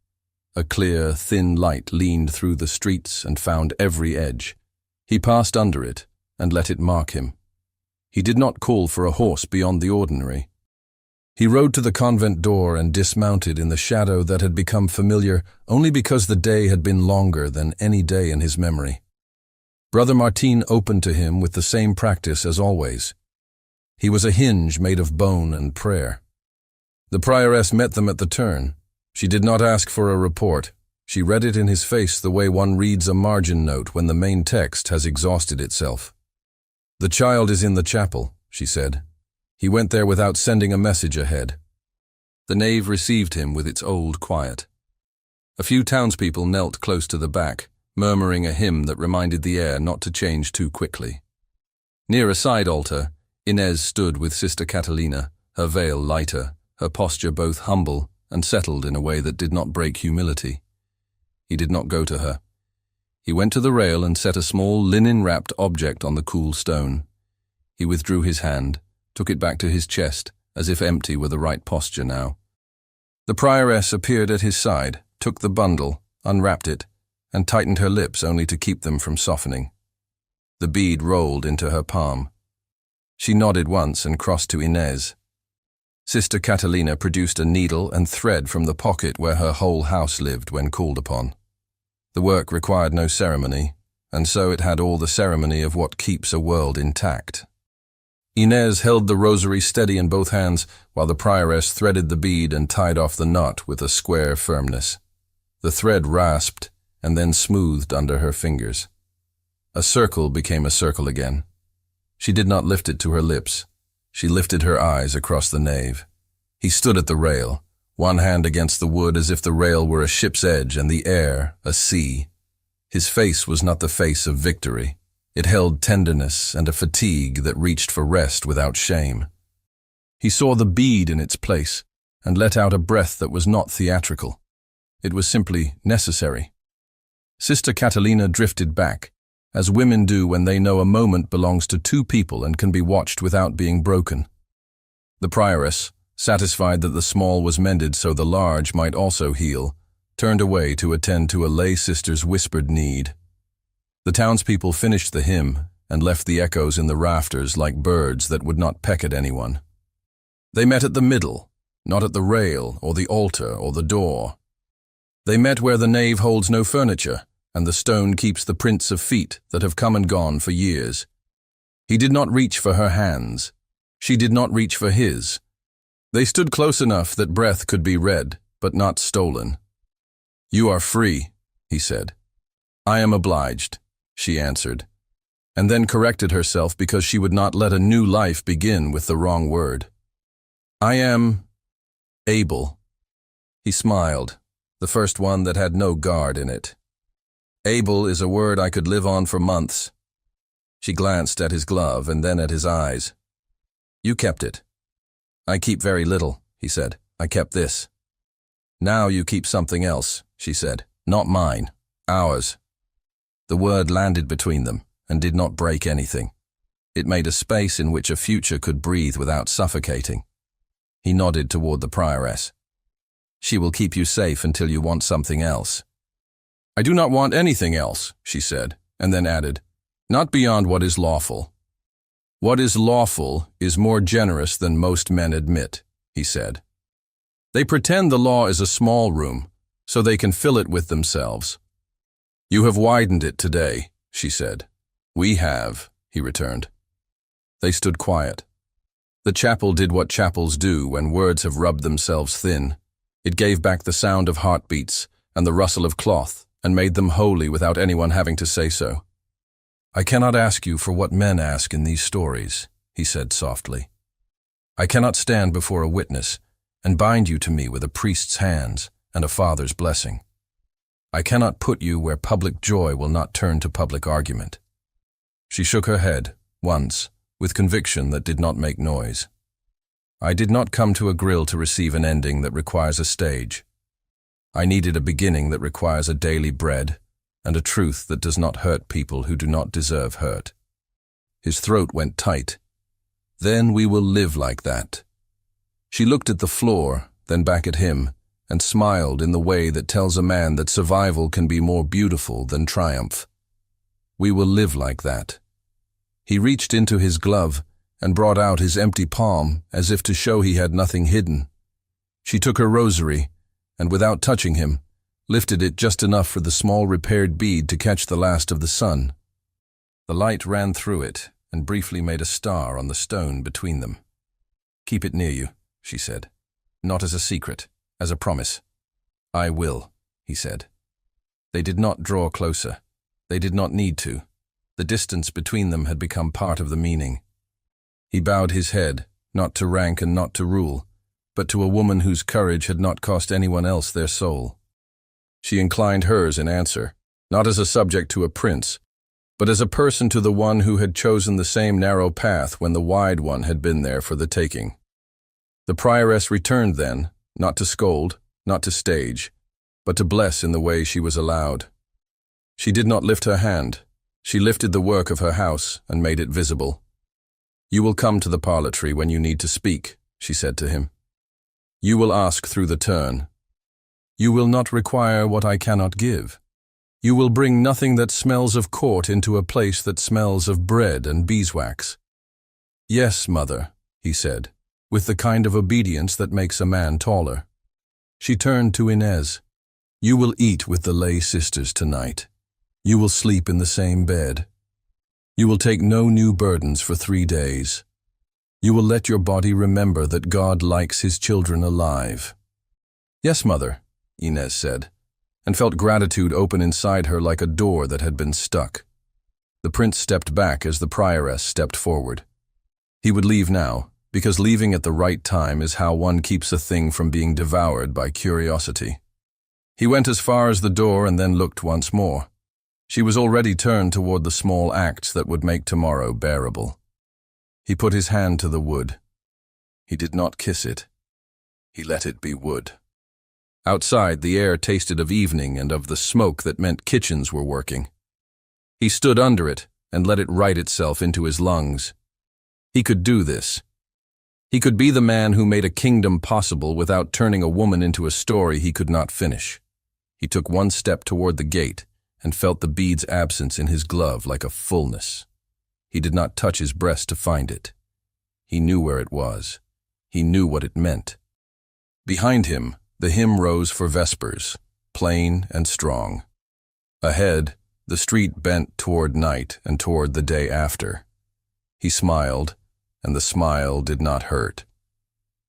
A clear, thin light leaned through the streets and found every edge. He passed under it and let it mark him. He did not call for a horse beyond the ordinary. He rode to the convent door and dismounted in the shadow that had become familiar only because the day had been longer than any day in his memory. Brother Martin opened to him with the same practice as always. He was a hinge made of bone and prayer. The prioress met them at the turn. She did not ask for a report. She read it in his face the way one reads a margin note when the main text has exhausted itself. "The child is in the chapel," she said. He went there without sending a message ahead. The nave received him with its old quiet. A few townspeople knelt close to the back, murmuring a hymn that reminded the air not to change too quickly. Near a side altar, Inez stood with Sister Catalina, her veil lighter, her posture both humble and settled in a way that did not break humility. He did not go to her. He went to the rail and set a small linen-wrapped object on the cool stone. He withdrew his hand, took it back to his chest, as if empty were the right posture now. The prioress appeared at his side, took the bundle, unwrapped it, and tightened her lips only to keep them from softening. The bead rolled into her palm. She nodded once and crossed to Inez. Sister Catalina produced a needle and thread from the pocket where her whole house lived when called upon. The work required no ceremony, and so it had all the ceremony of what keeps a world intact. Inez held the rosary steady in both hands while the prioress threaded the bead and tied off the knot with a square firmness. The thread rasped and then smoothed under her fingers. A circle became a circle again. She did not lift it to her lips. She lifted her eyes across the nave. He stood at the rail, one hand against the wood as if the rail were a ship's edge and the air a sea. His face was not the face of victory. It held tenderness and a fatigue that reached for rest without shame. He saw the bead in its place and let out a breath that was not theatrical. It was simply necessary. Sister Catalina drifted back, as women do when they know a moment belongs to two people and can be watched without being broken. The prioress, satisfied that the small was mended so the large might also heal, turned away to attend to a lay sister's whispered need. The townspeople finished the hymn and left the echoes in the rafters like birds that would not peck at anyone. They met at the middle, not at the rail or the altar or the door. They met where the nave holds no furniture, and the stone keeps the prints of feet that have come and gone for years. He did not reach for her hands. She did not reach for his. They stood close enough that breath could be read, but not stolen. "You are free," he said. "I am obliged," she answered, and then corrected herself because she would not let a new life begin with the wrong word. "I am able." He smiled, the first one that had no guard in it. "Able is a word I could live on for months." She glanced at his glove and then at his eyes. "You kept it." "I keep very little," he said. "I kept this." "Now you keep something else," she said. "Not mine. Ours." The word landed between them and did not break anything. It made a space in which a future could breathe without suffocating. He nodded toward the prioress. "She will keep you safe until you want something else." "I do not want anything else," she said, and then added, "Not beyond what is lawful." "What is lawful is more generous than most men admit," he said. They pretend the law is a small room, so they can fill it with themselves. You have widened it today, she said. We have, he returned. They stood quiet. The chapel did what chapels do when words have rubbed themselves thin. It gave back the sound of heartbeats and the rustle of cloth and made them holy without anyone having to say so. I cannot ask you for what men ask in these stories, he said softly. I cannot stand before a witness and bind you to me with a priest's hands and a father's blessing. I cannot put you where public joy will not turn to public argument. She shook her head, once, with conviction that did not make noise. I did not come to a grill to receive an ending that requires a stage. I needed a beginning that requires a daily bread and a truth that does not hurt people who do not deserve hurt. His throat went tight. Then we will live like that. She looked at the floor, then back at him, and smiled in the way that tells a man that survival can be more beautiful than triumph. We will live like that. He reached into his glove and brought out his empty palm as if to show he had nothing hidden. She took her rosary and, without touching him, lifted it just enough for the small repaired bead to catch the last of the sun. The light ran through it and briefly made a star on the stone between them. Keep it near you, she said. Not as a secret, as a promise. I will, he said. They did not draw closer. They did not need to. The distance between them had become part of the meaning. He bowed his head, not to rank and not to rule, but to a woman whose courage had not cost anyone else their soul. She inclined hers in answer, not as a subject to a prince, but as a person to the one who had chosen the same narrow path when the wide one had been there for the taking. The prioress returned then, not to scold, not to stage, but to bless in the way she was allowed. She did not lift her hand. She lifted the work of her house and made it visible. You will come to the parlourtry when you need to speak, she said to him. You will ask through the turn. You will not require what I cannot give. You will bring nothing that smells of court into a place that smells of bread and beeswax. Yes, mother, he said, with the kind of obedience that makes a man taller. She turned to Inez. You will eat with the lay sisters tonight. You will sleep in the same bed. You will take no new burdens for 3 days. You will let your body remember that God likes his children alive. Yes, mother, Inez said, and felt gratitude open inside her like a door that had been stuck. The prince stepped back as the prioress stepped forward. He would leave now, because leaving at the right time is how one keeps a thing from being devoured by curiosity. He went as far as the door and then looked once more. She was already turned toward the small acts that would make tomorrow bearable. He put his hand to the wood. He did not kiss it. He let it be wood. Outside, the air tasted of evening and of the smoke that meant kitchens were working. He stood under it and let it write itself into his lungs. He could do this. He could be the man who made a kingdom possible without turning a woman into a story he could not finish. He took one step toward the gate and felt the bead's absence in his glove like a fullness. He did not touch his breast to find it. He knew where it was. He knew what it meant. Behind him, the hymn rose for vespers, plain and strong. Ahead, the street bent toward night and toward the day after. He smiled, and the smile did not hurt.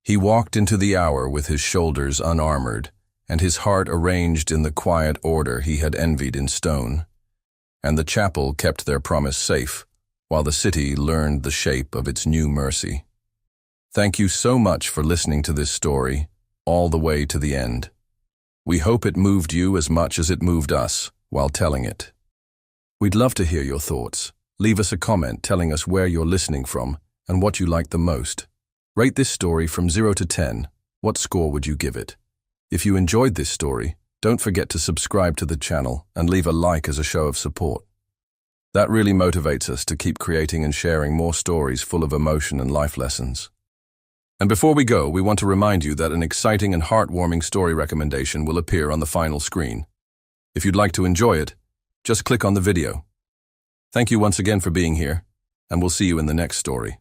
He walked into the hour with his shoulders unarmored, and his heart arranged in the quiet order he had envied in stone. And the chapel kept their promise safe, while the city learned the shape of its new mercy. Thank you so much for listening to this story, all the way to the end. We hope it moved you as much as it moved us while telling it. We'd love to hear your thoughts. Leave us a comment telling us where you're listening from and what you liked the most. Rate this story from 0 to 10. What score would you give it? If you enjoyed this story, don't forget to subscribe to the channel and leave a like as a show of support. That really motivates us to keep creating and sharing more stories full of emotion and life lessons. And before we go, we want to remind you that an exciting and heartwarming story recommendation will appear on the final screen. If you'd like to enjoy it, just click on the video. Thank you once again for being here, and we'll see you in the next story.